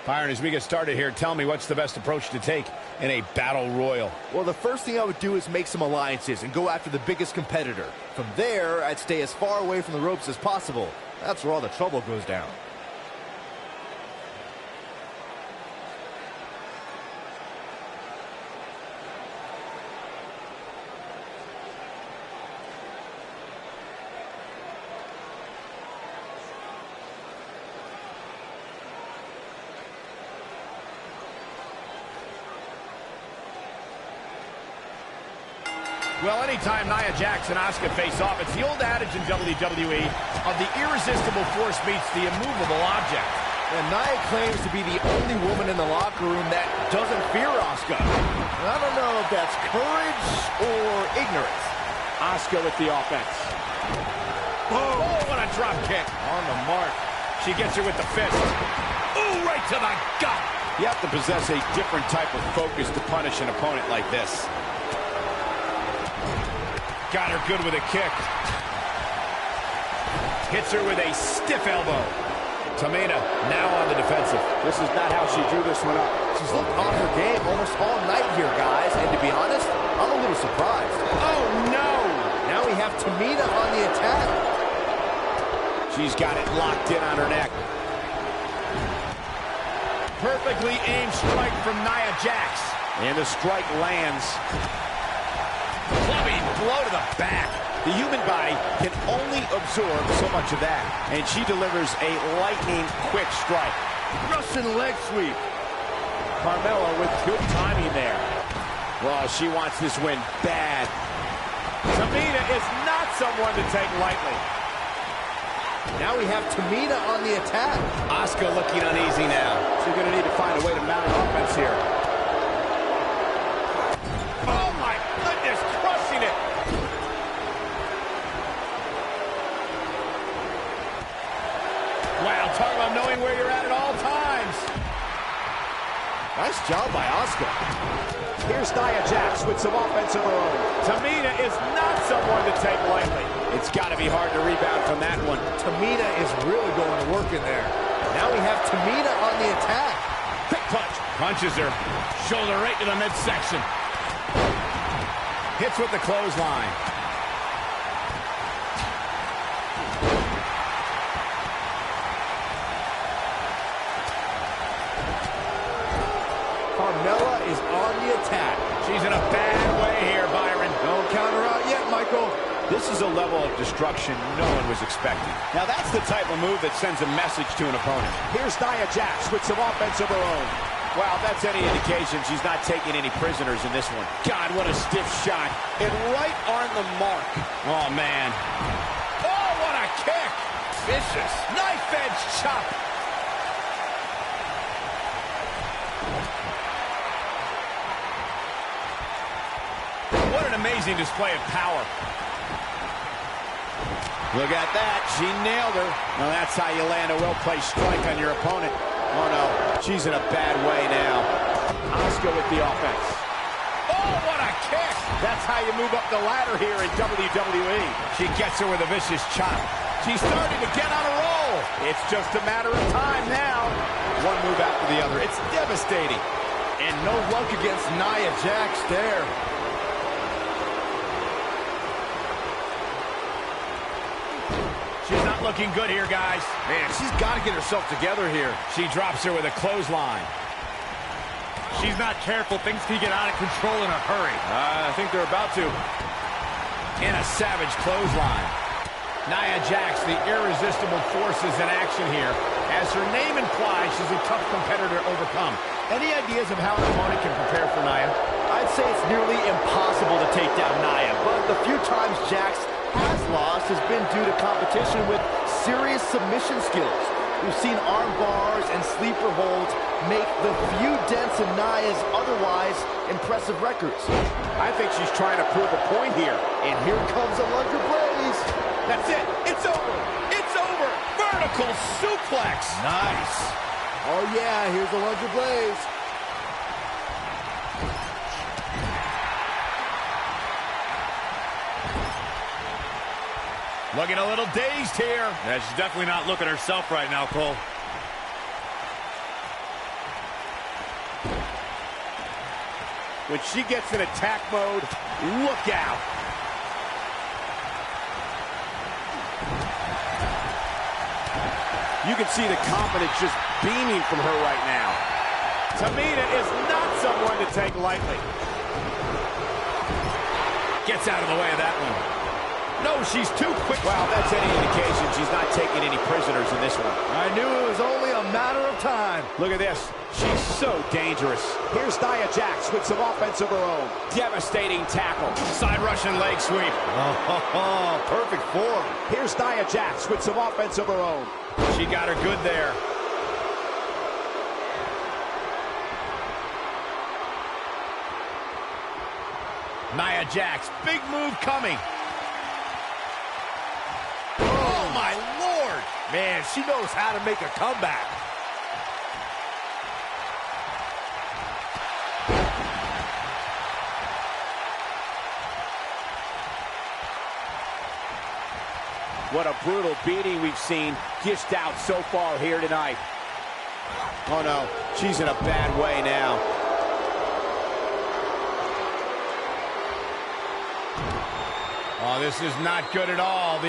Byron, as we get started here, tell me what's the best approach to take in a battle royal? Well, the first thing I would do is make some alliances and go after the biggest competitor. From there, I'd stay as far away from the ropes as possible. That's where all the trouble goes down. Well, anytime Nia Jax and Asuka face off, it's the old adage in WWE of the irresistible force meets the immovable object. And Nia claims to be the only woman in the locker room that doesn't fear Asuka. And I don't know if that's courage or ignorance. Asuka with the offense. Oh, what a drop kick. On the mark. She gets her with the fist. Ooh, right to the gut. You have to possess a different type of focus to punish an opponent like this. Got her good with a kick. Hits her with a stiff elbow. Tamina now on the defensive. This is not how she drew this one up. She's looked on her game almost all night here, guys. And to be honest, I'm a little surprised. Oh, no! Now we have Tamina on the attack. She's got it locked in on her neck. Perfectly aimed strike from Nia Jax. And the strike lands. Clubbing blow to the back. The human body can only absorb so much of that. And she delivers a lightning quick strike. Russian leg sweep. Carmella with good timing there. Well, she wants this win bad. Tamina is not someone to take lightly. Now we have Tamina on the attack. Asuka looking uneasy now. She's going to need to find a way to mount an offense here. Oh my goodness, crushing it. Wow, talk about knowing where you're at all times. Nice job by Asuka. Here's Nia Jax with some offense of her own. Tamina is not someone to take lightly. It's got to be hard to rebound from that one. Tamina is really going to work in there. Now we have Tamina on the attack. Quick punch. Punches her. Shoulder right to the midsection. Hits with the clothesline. Carmella is on the attack. She's in a bad way here, Byron. Don't count her out yet, Michael. This is a level of destruction no one was expecting. Now that's the type of move that sends a message to an opponent. Here's Nia Jax with some offense of her own. Wow, if that's any indication, she's not taking any prisoners in this one. God, what a stiff shot. And right on the mark. Oh, man. Oh, what a kick. Vicious. Knife edge chop. What an amazing display of power. Look at that. She nailed her. Now that's how you land a well-placed strike on your opponent. Oh, no. She's in a bad way now. Asuka with the offense. Oh, what a kick. That's how you move up the ladder here in WWE. She gets her with a vicious chop. She's starting to get on a roll. It's just a matter of time now. One move after the other. It's devastating. And no luck against Nia Jax there. She's not looking good here, guys. Man, she's got to get herself together here. She drops her with a clothesline. She's not careful. Things can get out of control in a hurry. I think they're about to. In a savage clothesline. Nia Jax, the irresistible force, is in action here. As her name implies, she's a tough competitor to overcome. Any ideas of how an opponent can prepare for Nia? I'd say it's nearly impossible to take down Nia, but the few times Jax has lost has been due to competition with serious submission skills. We've seen arm bars and sleeper holds make the few dents in Nia's otherwise impressive records. I think she's trying to prove a point here. And here comes a Lunger Blaze. That's it. It's over. It's over. Vertical suplex. Nice. Oh yeah, here's a Lunger Blaze. Looking a little dazed here. Yeah, she's definitely not looking herself right now, Cole. When she gets in attack mode, look out. You can see the confidence just beaming from her right now. Tamina is not someone to take lightly. Gets out of the way of that one. No, she's too quick. Wow, that's any indication she's not taking any prisoners in this one. I knew it was only a matter of time. Look at this. She's so dangerous. Here's Nia Jax with some offense of her own. Devastating tackle. Side Russian leg sweep. Oh, perfect form. Here's Nia Jax with some offense of her own. She got her good there. Nia Jax, big move coming. Oh, my Lord. Man, she knows how to make a comeback. What a brutal beating we've seen dished out so far here tonight. Oh, no. She's in a bad way now. Oh, this is not good at all.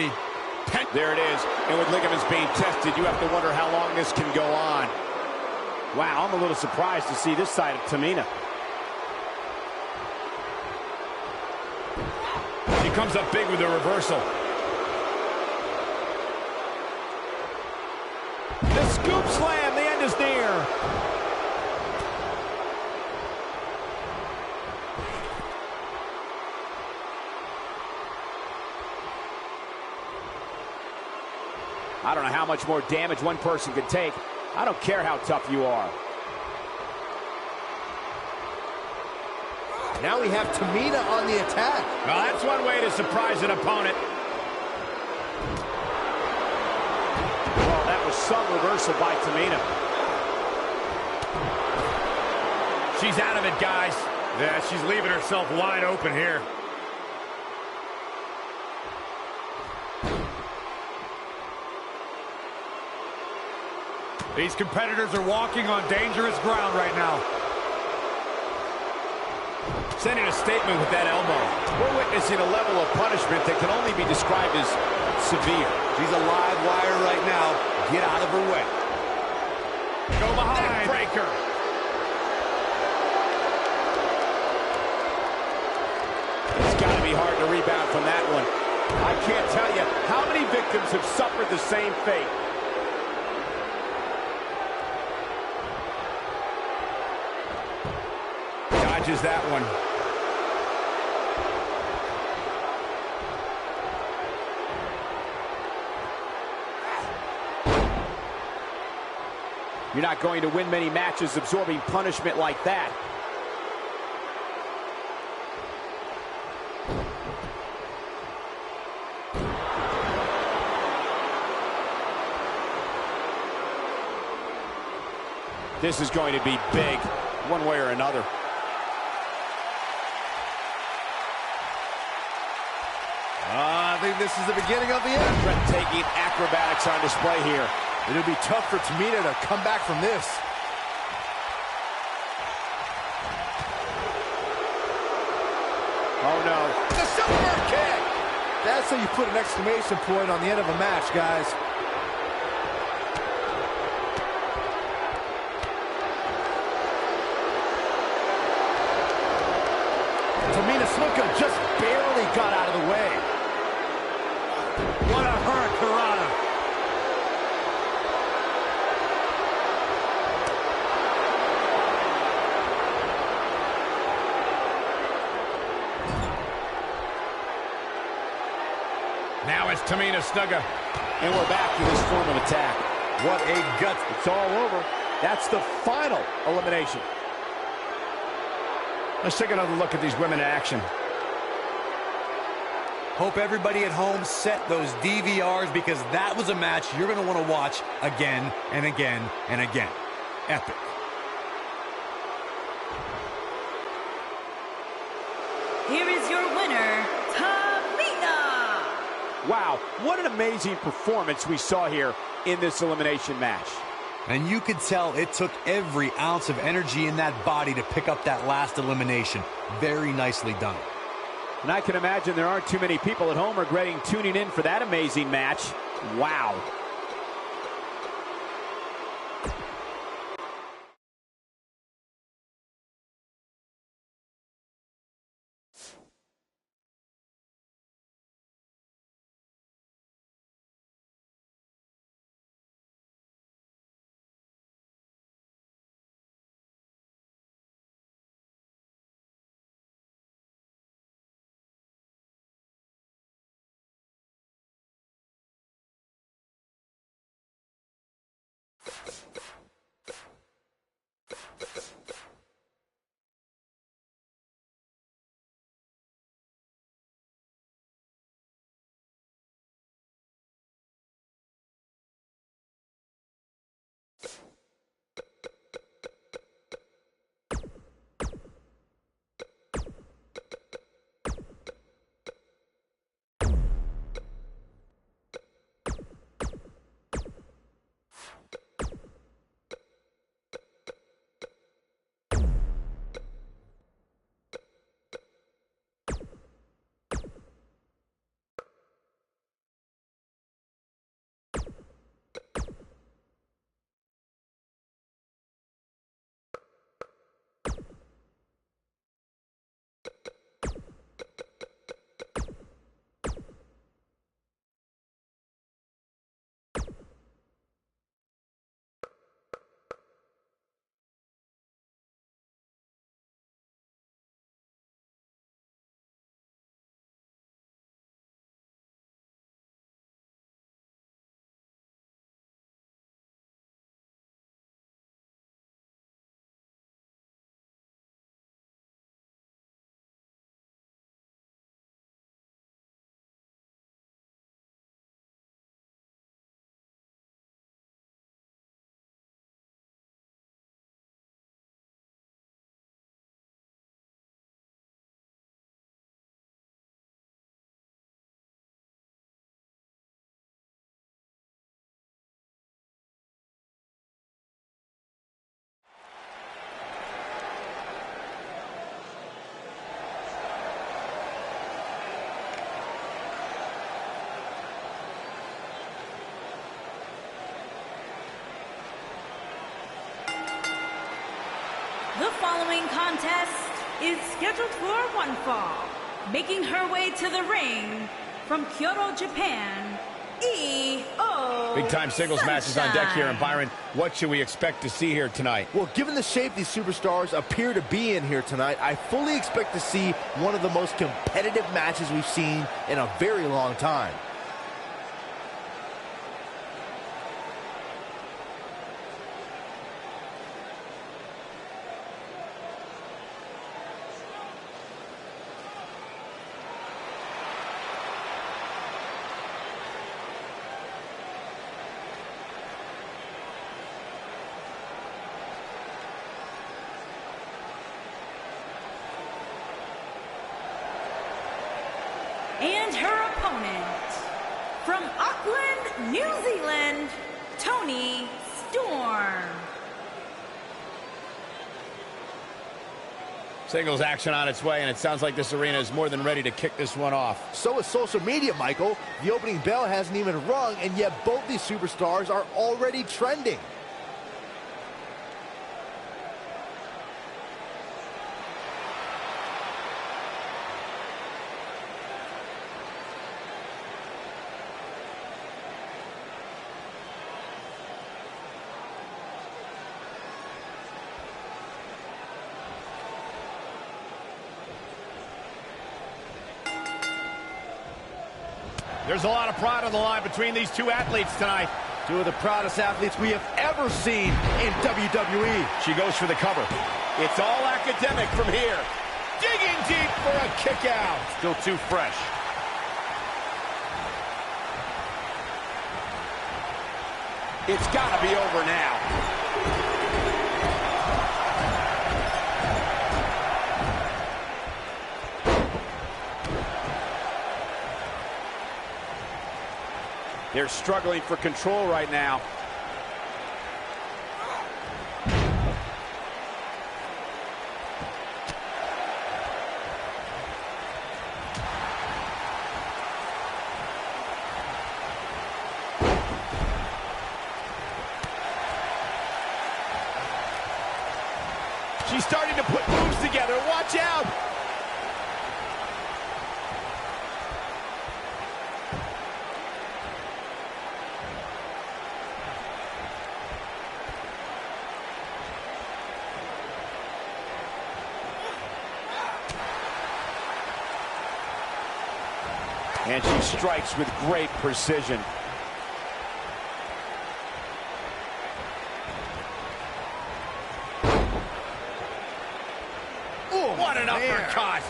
There it is. And with ligaments being tested, you have to wonder how long this can go on. Wow, I'm a little surprised to see this side of Tamina. She comes up big with a reversal. The scoop slam, the end is near. I don't know how much more damage one person can take. I don't care how tough you are. Now we have Tamina on the attack. Well, that's one way to surprise an opponent. Well, that was some reversal by Tamina. She's out of it, guys. Yeah, she's leaving herself wide open here. These competitors are walking on dangerous ground right now. Sending a statement with that elbow. We're witnessing a level of punishment that can only be described as severe. She's a live wire right now. Get out of her way. Go behind. Neck breaker. It's got to be hard to rebound from that one. I can't tell you how many victims have suffered the same fate. Dodges that one. You're not going to win many matches absorbing punishment like that. This is going to be big, one way or another. I think this is the beginning of the end. Breathtaking acrobatics on display here. It'll be tough for Tamina to come back from this. Oh, no. The silver kick! That's how you put an exclamation point on the end of a match, guys. Tamina Snuka just barely got out of the way. What a hurricanrana. Now it's Tamina Snuka. And we're back to this form of attack. What a gut. It's all over. That's the final elimination. Let's take another look at these women in action. Hope everybody at home set those DVRs, because that was a match you're going to want to watch again and again and again. Epic. Here is your winner, Tamina. Wow, what an amazing performance we saw here in this elimination match. And you could tell it took every ounce of energy in that body to pick up that last elimination. Very nicely done. And I can imagine there aren't too many people at home regretting tuning in for that amazing match. Wow. The following contest is scheduled for one fall. Making her way to the ring from Kyoto, Japan, Io Big-time singles matches on deck here. And Byron, what should we expect to see here tonight? Well, given the shape these superstars appear to be in here tonight, I fully expect to see one of the most competitive matches we've seen in a very long time. And her opponent, from Auckland, New Zealand, Toni Storm. Singles action on its way, and it sounds like this arena is more than ready to kick this one off. So is social media, Michael. The opening bell hasn't even rung, and yet both these superstars are already trending. There's a lot of pride on the line between these two athletes tonight. Two of the proudest athletes we have ever seen in WWE. She goes for the cover. It's all academic from here. Digging deep for a kick out. Still too fresh. It's got to be over now. They're struggling for control right now. She's starting to put moves together. Watch out! And she strikes with great precision. Oh, what an uppercut!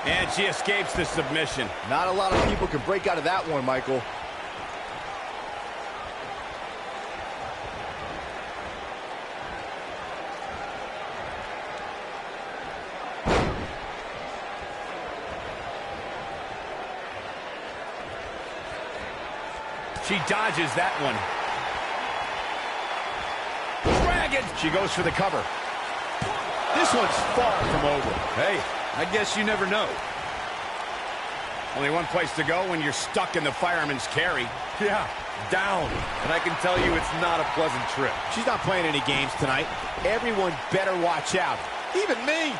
And she escapes the submission. Not a lot of people can break out of that one, Michael. She dodges that one. Dragon! She goes for the cover. This one's far from over. Hey, I guess you never know. Only one place to go when you're stuck in the fireman's carry. Yeah, down. And I can tell you it's not a pleasant trip. She's not playing any games tonight. Everyone better watch out. Even me.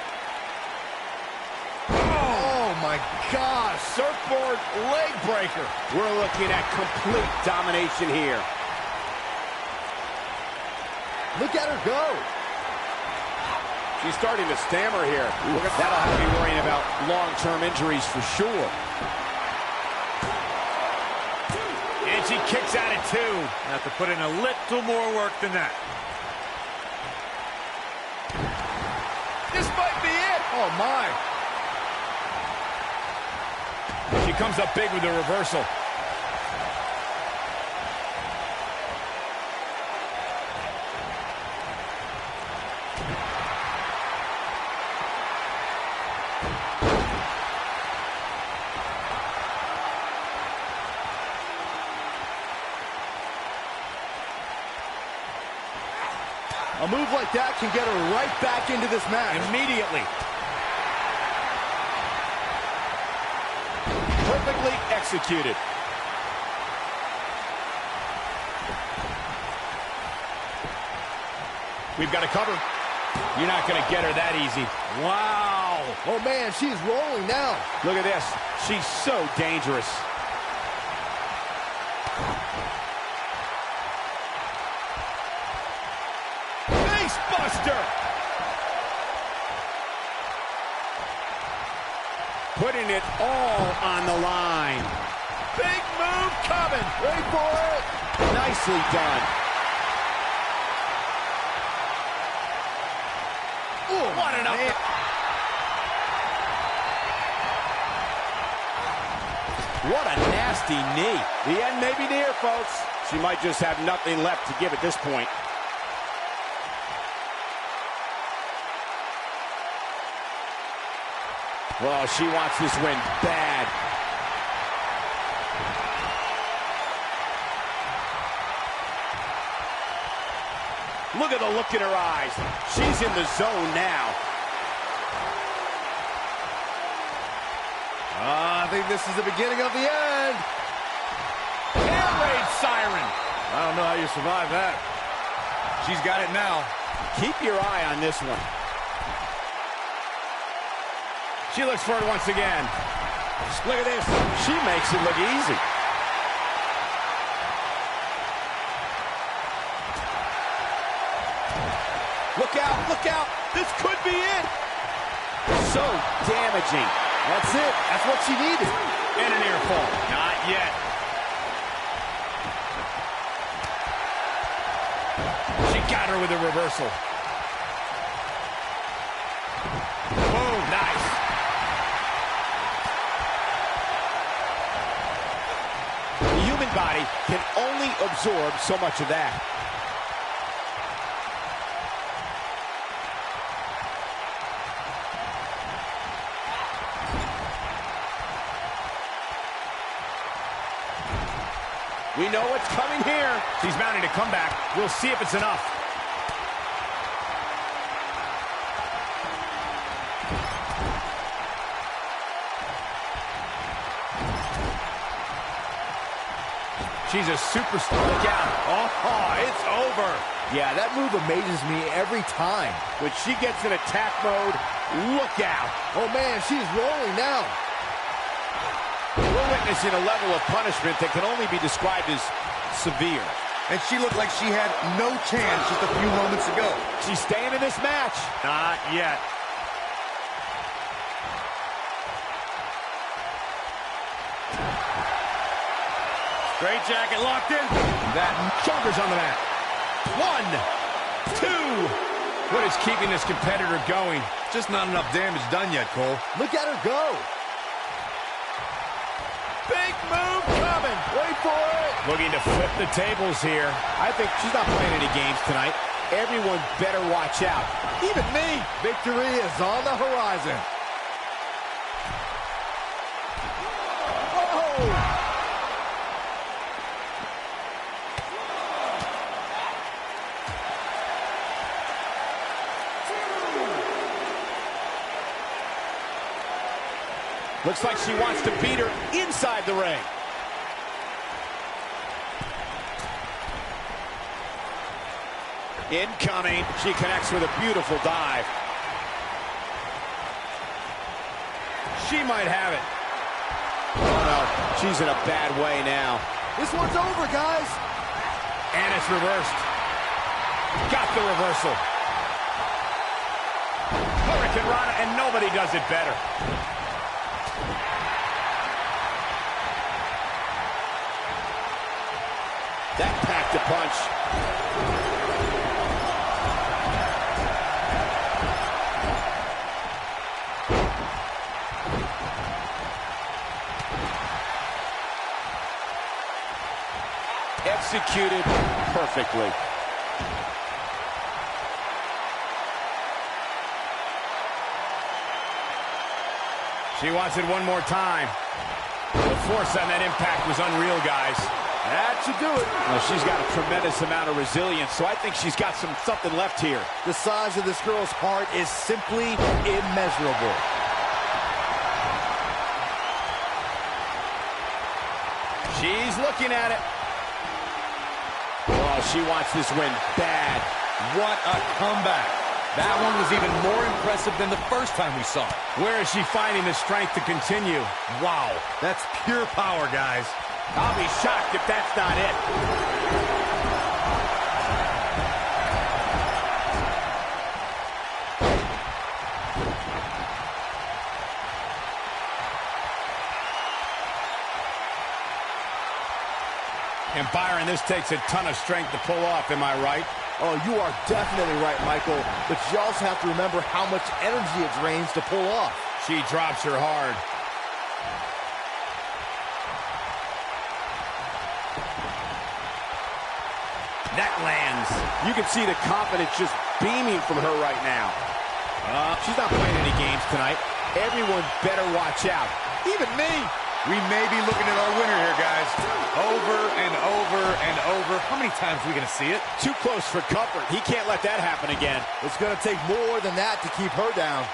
Oh, my gosh. Surfboard leg breaker. We're looking at complete domination here. Look at her go. She's starting to stammer here. That'll have me worrying about long-term injuries for sure. And she kicks out at two. Have to put in a little more work than that. This might be it. Oh, my. She comes up big with the reversal. move like that can get her right back into this match. Immediately. Perfectly executed. We've got to cover. You're not going to get her that easy. Wow. Oh, man, she's rolling now. Look at this. She's so dangerous. Face buster. Putting it all on the line. Big move coming. Wait for it. Nicely done. Ooh, what an up. What a nasty knee. The end may be near, folks. She might just have nothing left to give at this point. Well, she wants this win bad. Look at the look in her eyes. She's in the zone now. I think this is the beginning of the end. Air raid siren. I don't know how you survive that. She's got it now. Keep your eye on this one. She looks for it once again. Look at this. She makes it look easy. Look out, look out. This could be it. So damaging. That's it. That's what she needed. And a near fall. Not yet. She got her with a reversal. Boom, nice. The human body can only absorb so much of that. We know what's coming here. She's mounting a comeback. We'll see if it's enough. She's a superstar. Look out. Oh, it's over. Yeah, that move amazes me every time. When she gets in attack mode, look out. Oh, man, she's rolling now. We're witnessing a level of punishment that can only be described as severe. And she looked like she had no chance just a few moments ago. She's staying in this match. Not yet. Straight jacket locked in. That shoulders on the mat. 1, 2. What is keeping this competitor going? Just not enough damage done yet, Cole. Look at her go. Big move coming. Wait for it. Looking to flip the tables here. I think she's not playing any games tonight. Everyone better watch out. Even me. Victory is on the horizon. Whoa. Looks like she wants to beat her inside the ring. Incoming. She connects with a beautiful dive. She might have it. Oh, no. She's in a bad way now. This one's over, guys. And it's reversed. Got the reversal. Hurricane Rana, and nobody does it better. That packed a punch. Executed perfectly. She wants it one more time. The force on that impact was unreal, guys. That should do it. Well, she's got a tremendous amount of resilience, so I think she's got something left here. The size of this girl's heart is simply immeasurable. She's looking at it. Oh, she wants this win bad. What a comeback. That one was even more impressive than the first time we saw it. Where is she finding the strength to continue? Wow, that's pure power, guys. I'll be shocked if that's not it. And Byron, this takes a ton of strength to pull off, am I right? Oh, you are definitely right, Michael. But you also have to remember how much energy it drains to pull off. She drops her hard. That lands. You can see the confidence just beaming from her right now. She's not playing any games tonight. Everyone better watch out. Even me. We may be looking at our winner here, guys. Over and over and over. How many times are we going to see it? Too close for comfort. He can't let that happen again. It's going to take more than that to keep her down.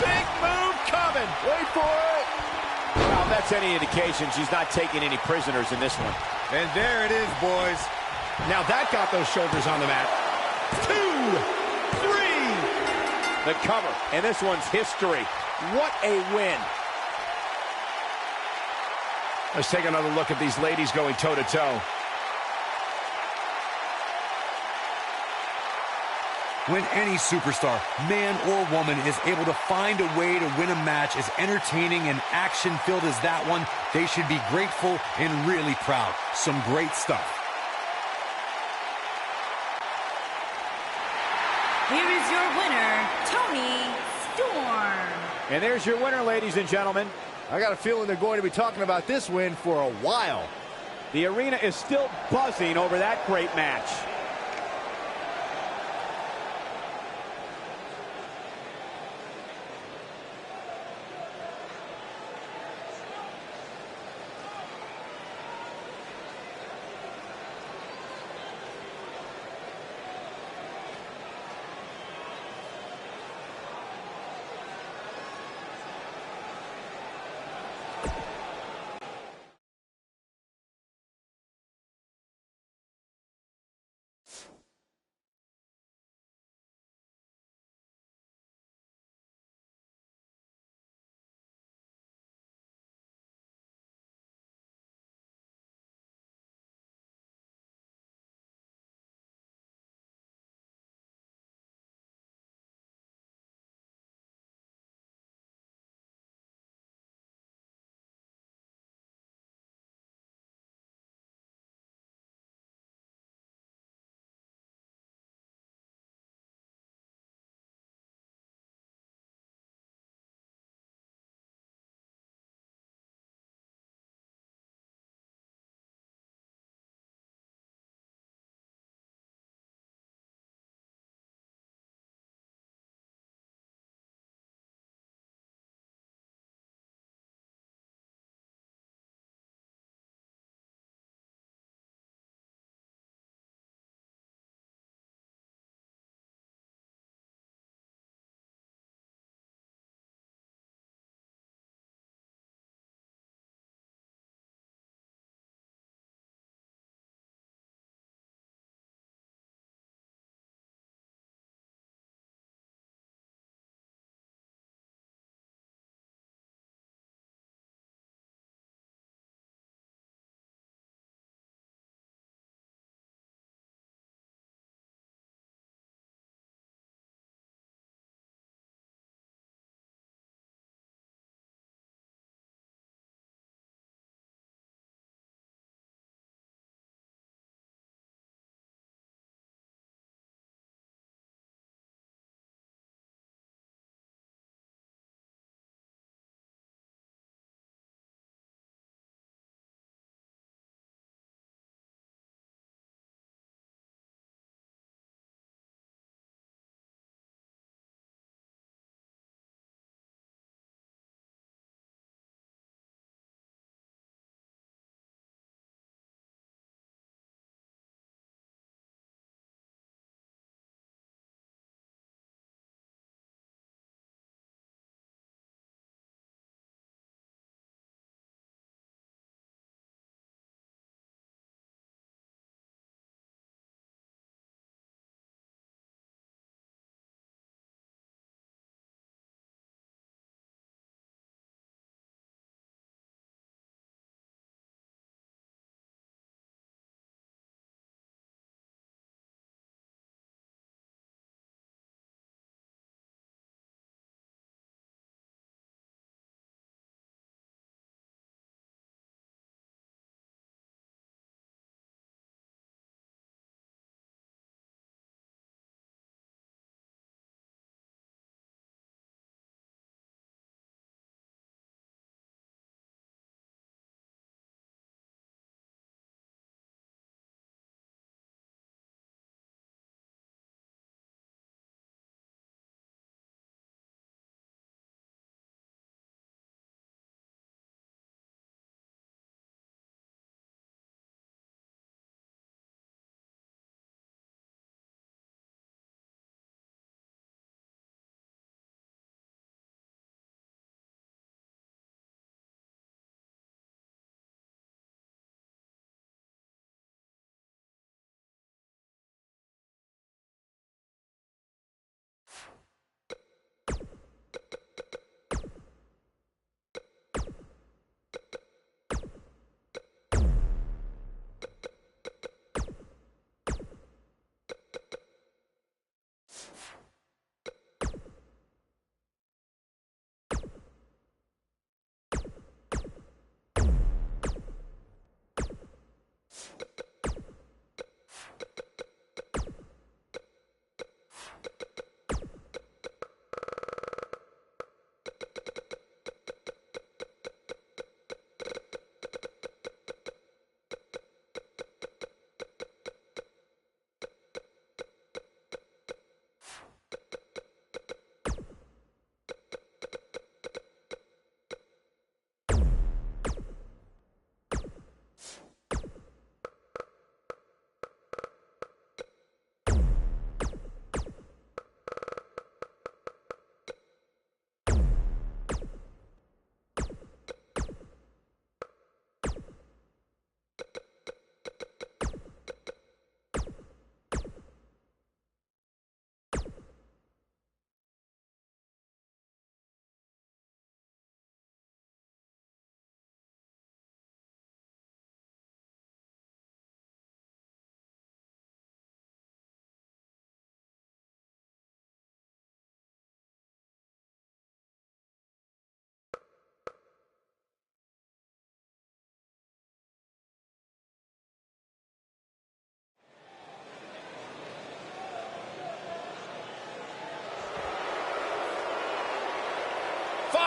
Big move coming. Wait for it. Well, if that's any indication, she's not taking any prisoners in this one. And there it is, boys. Now that got those shoulders on the mat. 2, 3. The cover, and this one's history. What a win. Let's take another look at these ladies going toe-to-toe. When any superstar, man or woman, is able to find a way to win a match as entertaining and action-filled as that one, they should be grateful and really proud. Some great stuff. Here is your winner, Toni Storm. And there's your winner, ladies and gentlemen. I got a feeling they're going to be talking about this win for a while. The arena is still buzzing over that great match.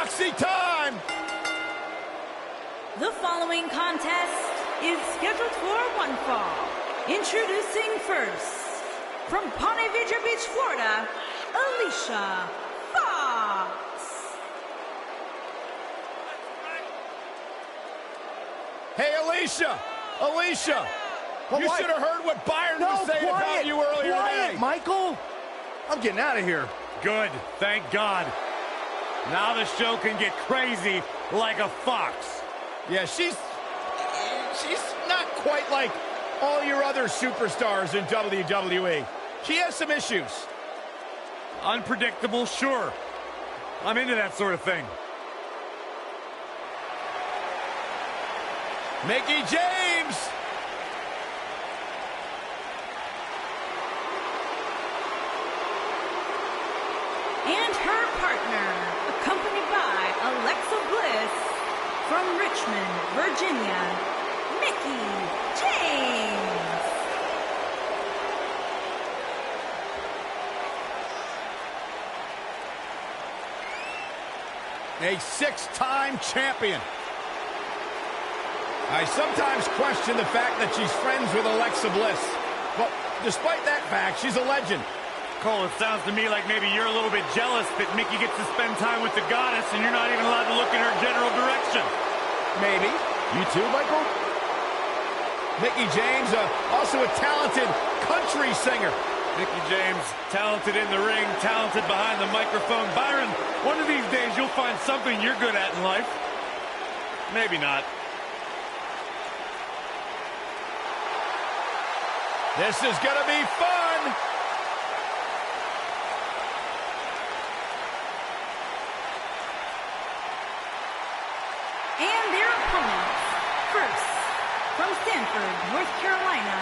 Moxie time! The following contest is scheduled for one fall. Introducing first, from Ponte Vedra Beach, Florida, Alicia Fox. Hey, Alicia! Alicia! But You why- should have heard what Byron was saying about you earlier today. Michael! I'm getting out of here. Good, thank God. Now the show can get crazy like a fox. Yeah, she's not quite like all your other superstars in WWE. She has some issues. Unpredictable, sure. I'm into that sort of thing. Mickie James! And her partner, accompanied by Alexa Bliss, from Richmond, Virginia, Mickie James. A six-time champion. I sometimes question the fact that she's friends with Alexa Bliss. But despite that fact, she's a legend. Cole, it sounds to me like maybe you're a little bit jealous that Mickie gets to spend time with the goddess and you're not even allowed to look in her general direction. Maybe. You too, Michael? Mickie James, also a talented country singer. Mickie James, talented in the ring, talented behind the microphone. Byron, one of these days you'll find something you're good at in life. Maybe not. This is gonna be fun! And their opponents, first, from Sanford, North Carolina,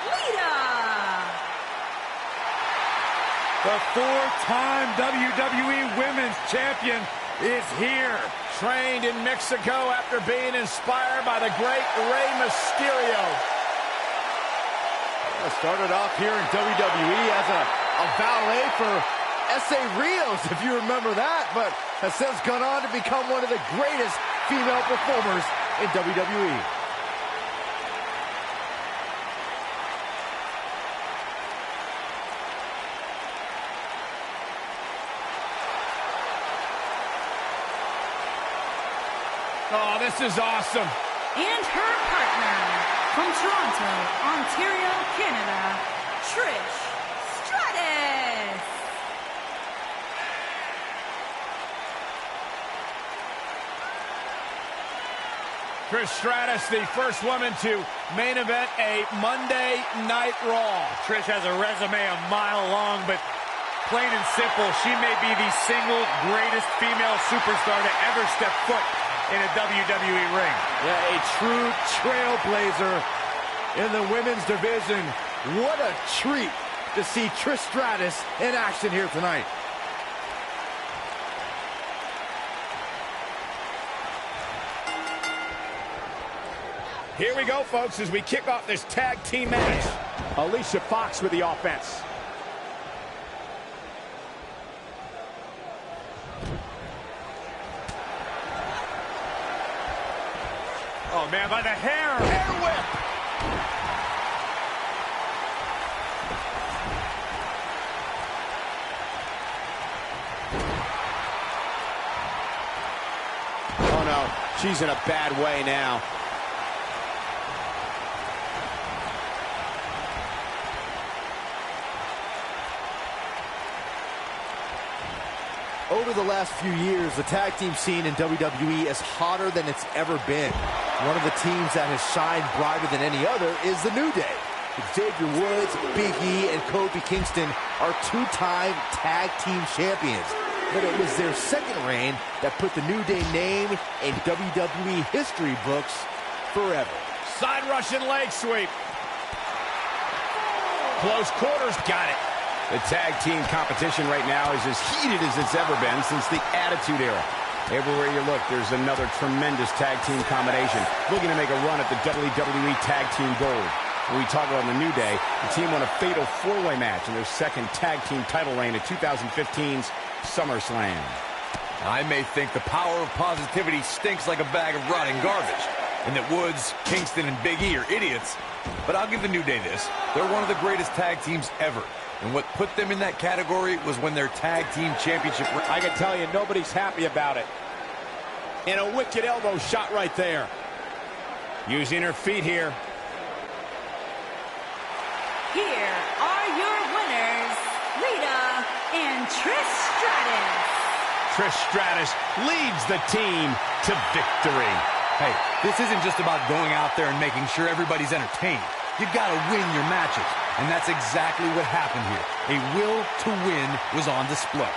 Lita. The four-time WWE Women's Champion is here. Trained in Mexico after being inspired by the great Rey Mysterio. Started off here in WWE as a valet for S.A. Rios, if you remember that, but has since gone on to become one of the greatest female performers in WWE. Oh, this is awesome. And her partner, from Toronto, Ontario, Canada, Trish Stratus. Trish Stratus, the first woman to main event a Monday Night Raw. Trish has a resume a mile long, but plain and simple, she may be the single greatest female superstar to ever step foot in a WWE ring. Yeah, a true trailblazer in the women's division. What a treat to see Trish Stratus in action here tonight. Here we go, folks, as we kick off this tag team match. Alicia Fox with the offense. Oh, man, by the hair. Hair whip. Oh, no. She's in a bad way now. Over the last few years, the tag team scene in WWE is hotter than it's ever been. One of the teams that has shined brighter than any other is the New Day. Xavier Woods, Big E, and Kofi Kingston are two-time tag team champions. But it was their second reign that put the New Day name in WWE history books forever. Side Russian leg sweep. Close quarters, got it. The tag team competition right now is as heated as it's ever been since the Attitude Era. Everywhere you look, there's another tremendous tag team combination looking to make a run at the WWE Tag Team Gold. When we talk about the New Day, the team won a fatal four-way match in their second tag team title reign at 2015's SummerSlam. I may think the power of positivity stinks like a bag of rotting garbage, and that Woods, Kingston, and Big E are idiots, but I'll give the New Day this. They're one of the greatest tag teams ever, and what put them in that category was when their tag team championship... I can tell you, nobody's happy about it. And a wicked elbow shot right there. Using her feet here. Here are your winners, Lita and Trish Stratus. Trish Stratus leads the team to victory. Hey, this isn't just about going out there and making sure everybody's entertained. You've got to win your matches, and that's exactly what happened here. A will to win was on display.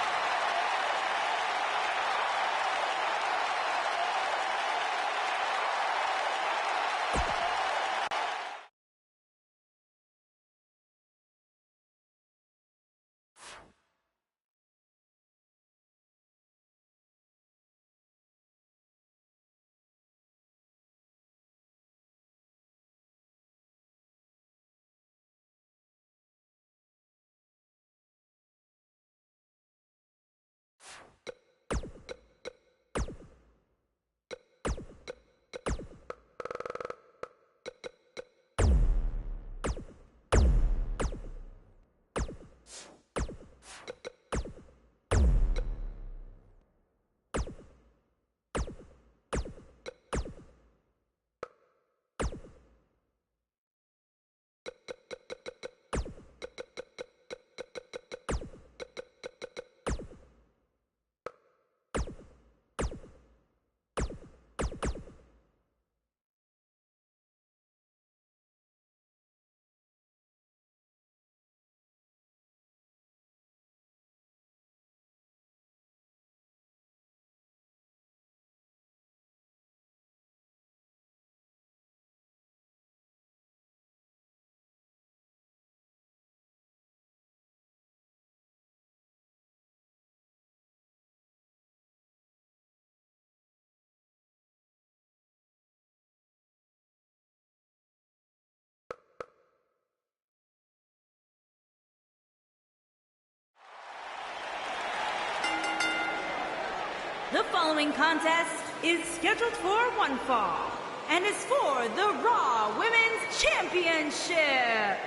The following contest is scheduled for one fall and is for the Raw Women's Championship.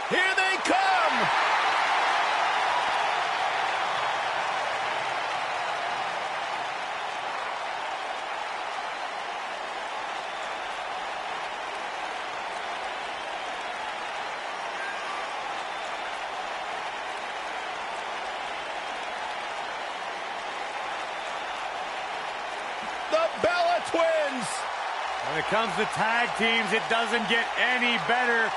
Here they come! The Bella Twins! When it comes to tag teams, it doesn't get any better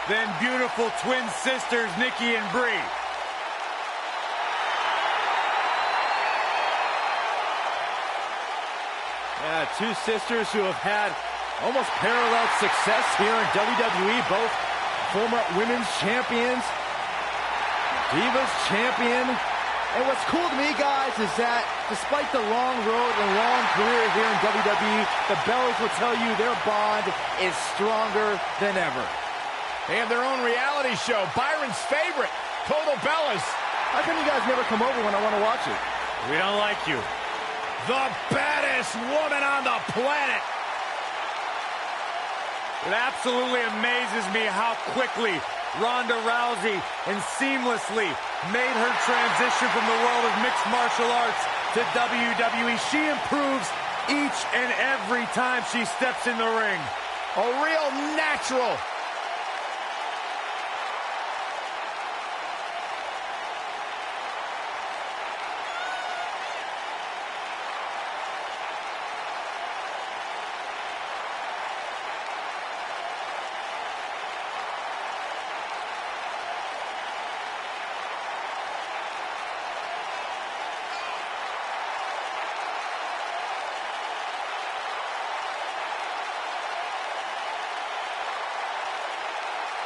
than beautiful twin sisters, Nikki and Brie. Yeah, two sisters who have had almost parallel success here in WWE, both former women's champions, Divas champion. And what's cool to me, guys, is that despite the long road and long career here in WWE, the Bellas will tell you their bond is stronger than ever. They have their own reality show, Byron's favorite, Total Bellas. How come you guys never come over when I want to watch it? We don't like you. The baddest woman on the planet. It absolutely amazes me how quickly Ronda Rousey and seamlessly made her transition from the world of mixed martial arts to WWE. She improves each and every time she steps in the ring. A real natural.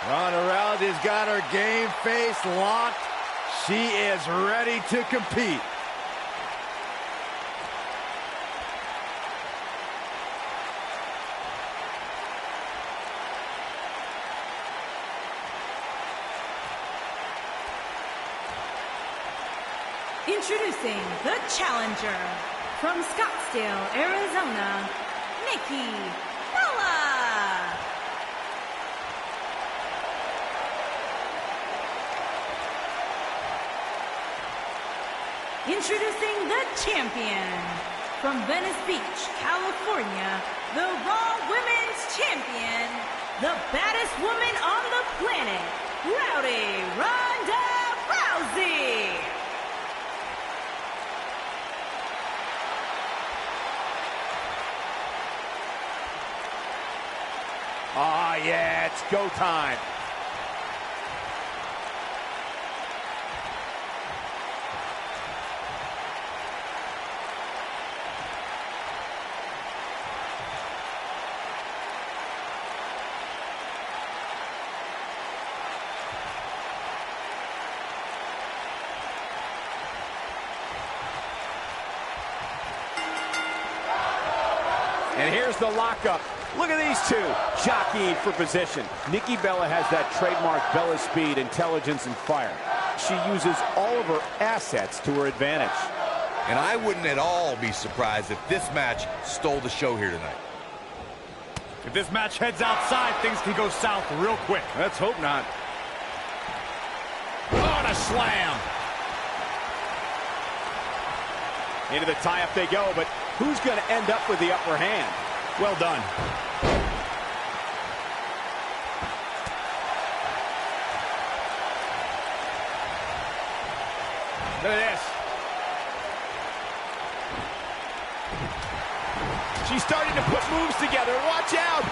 Ronda Rousey's got her game face locked. She is ready to compete. Introducing the challenger from Scottsdale, Arizona, Nikki Bella. Introducing the champion from Venice Beach, California, the Raw Women's Champion, the baddest woman on the planet, Rowdy Ronda Rousey. Ah, yeah, it's go time. And here's the lockup. Look at these two jockeying for position. Nikki Bella has that trademark Bella speed, intelligence, and fire. She uses all of her assets to her advantage. And I wouldn't at all be surprised if this match stole the show here tonight. If this match heads outside, things can go south real quick. Let's hope not. Oh, and a slam. Into the tie-up they go, but who's going to end up with the upper hand? Well done. Look at this. She's starting to put moves together. Watch out.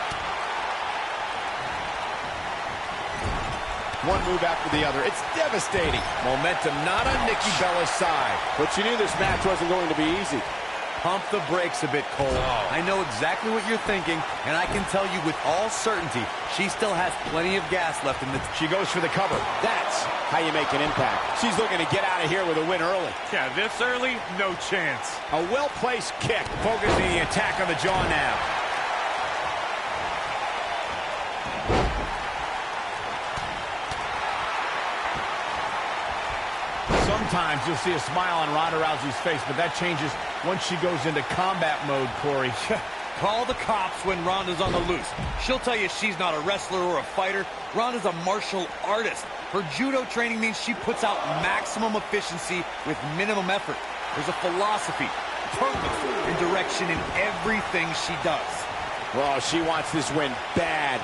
One move after the other. It's devastating. Momentum not on Nikki Bella's side. But you knew this match wasn't going to be easy. Pump the brakes a bit, Cole. I know exactly what you're thinking, and I can tell you with all certainty, she still has plenty of gas left in the... She goes for the cover. That's how you make an impact. She's looking to get out of here with a win early. Yeah, this early, no chance. A well-placed kick. Focusing the attack on the jaw now. Sometimes you'll see a smile on Ronda Rousey's face, but that changes once she goes into combat mode, Corey. Call the cops when Ronda's on the loose. She'll tell you she's not a wrestler or a fighter. Ronda's a martial artist. Her judo training means she puts out maximum efficiency with minimum effort. There's a philosophy, purpose, and direction in everything she does. Well, she wants this win bad.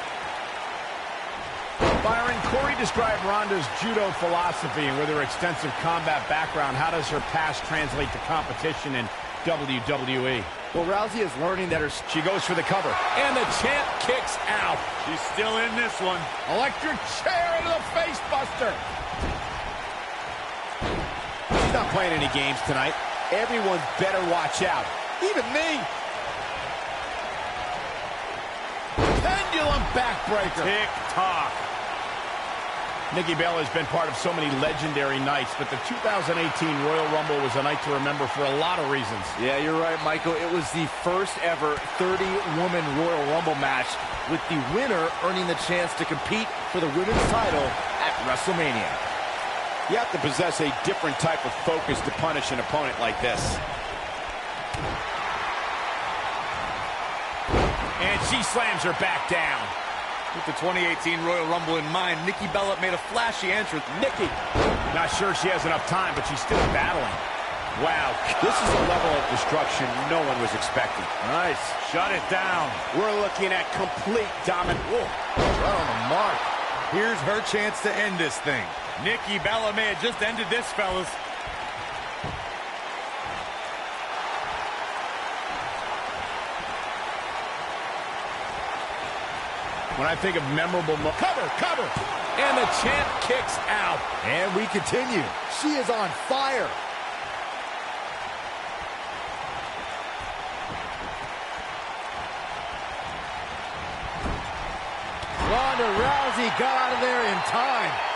Byron, Corey described Ronda's judo philosophy, and with her extensive combat background, how does her past translate to competition in WWE? Well, Rousey is learning that She goes for the cover, and the champ kicks out. She's still in this one. Electric chair into the face buster. She's not playing any games tonight. Everyone better watch out. Even me. Pendulum backbreaker. Tick-tock. Nikki Bella has been part of so many legendary nights, but the 2018 Royal Rumble was a night to remember for a lot of reasons. Yeah, you're right, Michael. It was the first ever 30-woman Royal Rumble match, with the winner earning the chance to compete for the women's title at WrestleMania. You have to possess a different type of focus to punish an opponent like this. And she slams her back down. With the 2018 Royal Rumble in mind, Nikki Bella made a flashy entrance. Nikki, not sure she has enough time, but she's still battling. Wow, This is a level of destruction no one was expecting. Nice. Shut it down. We're looking at complete dominance. Right on the mark. Here's her chance to end this thing. Nikki Bella may have just ended this, fellas. when I think of memorable cover, and the champ kicks out. And we continue. She is on fire. Ronda Rousey got out of there in time.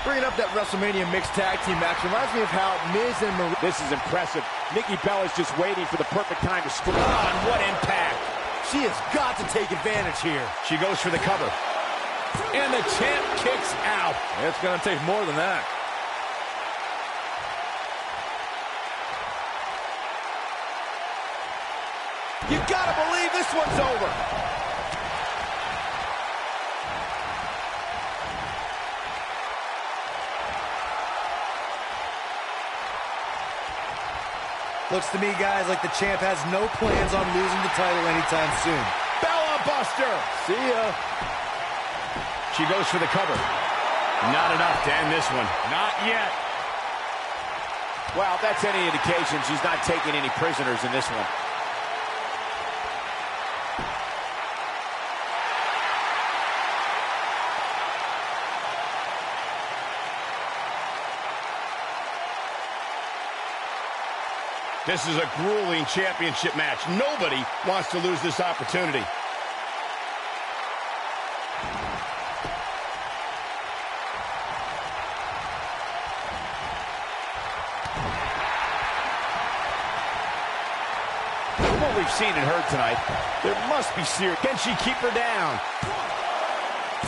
Bringing up that WrestleMania mixed tag team match reminds me of how Miz and Marie... This is impressive. Nikki Bella's just waiting for the perfect time to strike. Oh, and what impact. She has got to take advantage here. She goes for the cover. And the champ kicks out. It's going to take more than that. You gotta believe this one's over. Looks to me, guys, like the champ has no plans on losing the title anytime soon. Bella Buster. See ya. She goes for the cover. Not enough to end this one. Not yet. Well, if that's any indication, she's not taking any prisoners in this one. This is a grueling championship match. Nobody wants to lose this opportunity. From what we've seen and heard tonight, there must be serious. Can she keep her down?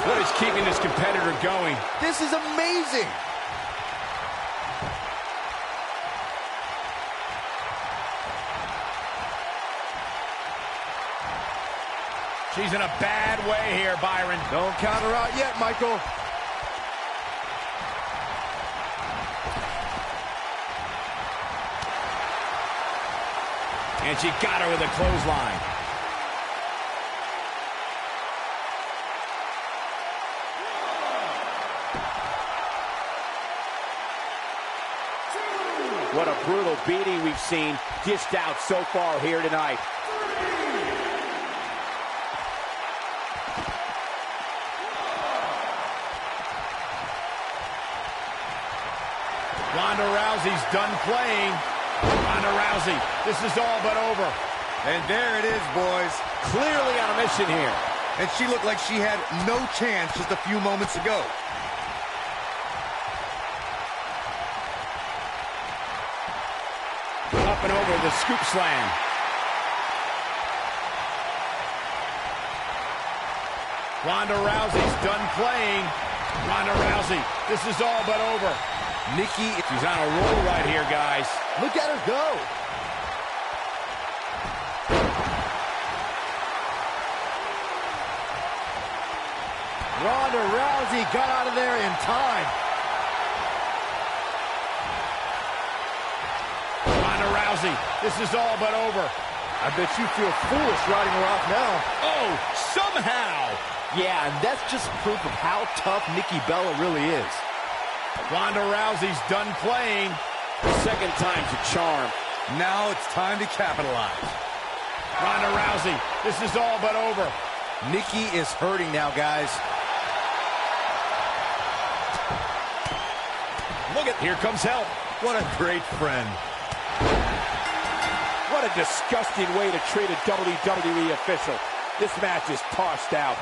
What is keeping this competitor going? This is amazing. She's in a bad way here, Byron. Don't count her out yet, Michael. And she got her with a clothesline. What a brutal beating we've seen dished out so far here tonight. Ronda Rousey's done playing. Ronda Rousey, this is all but over. And there it is, boys. Clearly on a mission here. And she looked like she had no chance just a few moments ago. Up and over the scoop slam. Ronda Rousey's done playing. Ronda Rousey, this is all but over. Nikki, She's on a roll right here, guys. Look at her go. Ronda Rousey got out of there in time. Ronda Rousey, this is all but over. I bet you feel foolish riding her off now. Oh, somehow. Yeah, and that's just proof of how tough Nikki Bella really is. Ronda Rousey's done playing. Second time's a charm. now it's time to capitalize. Ronda Rousey, this is all but over. Nikki is hurting now, guys. Look at, here comes help. What a great friend. What a disgusting way to treat a WWE official. This match is tossed out.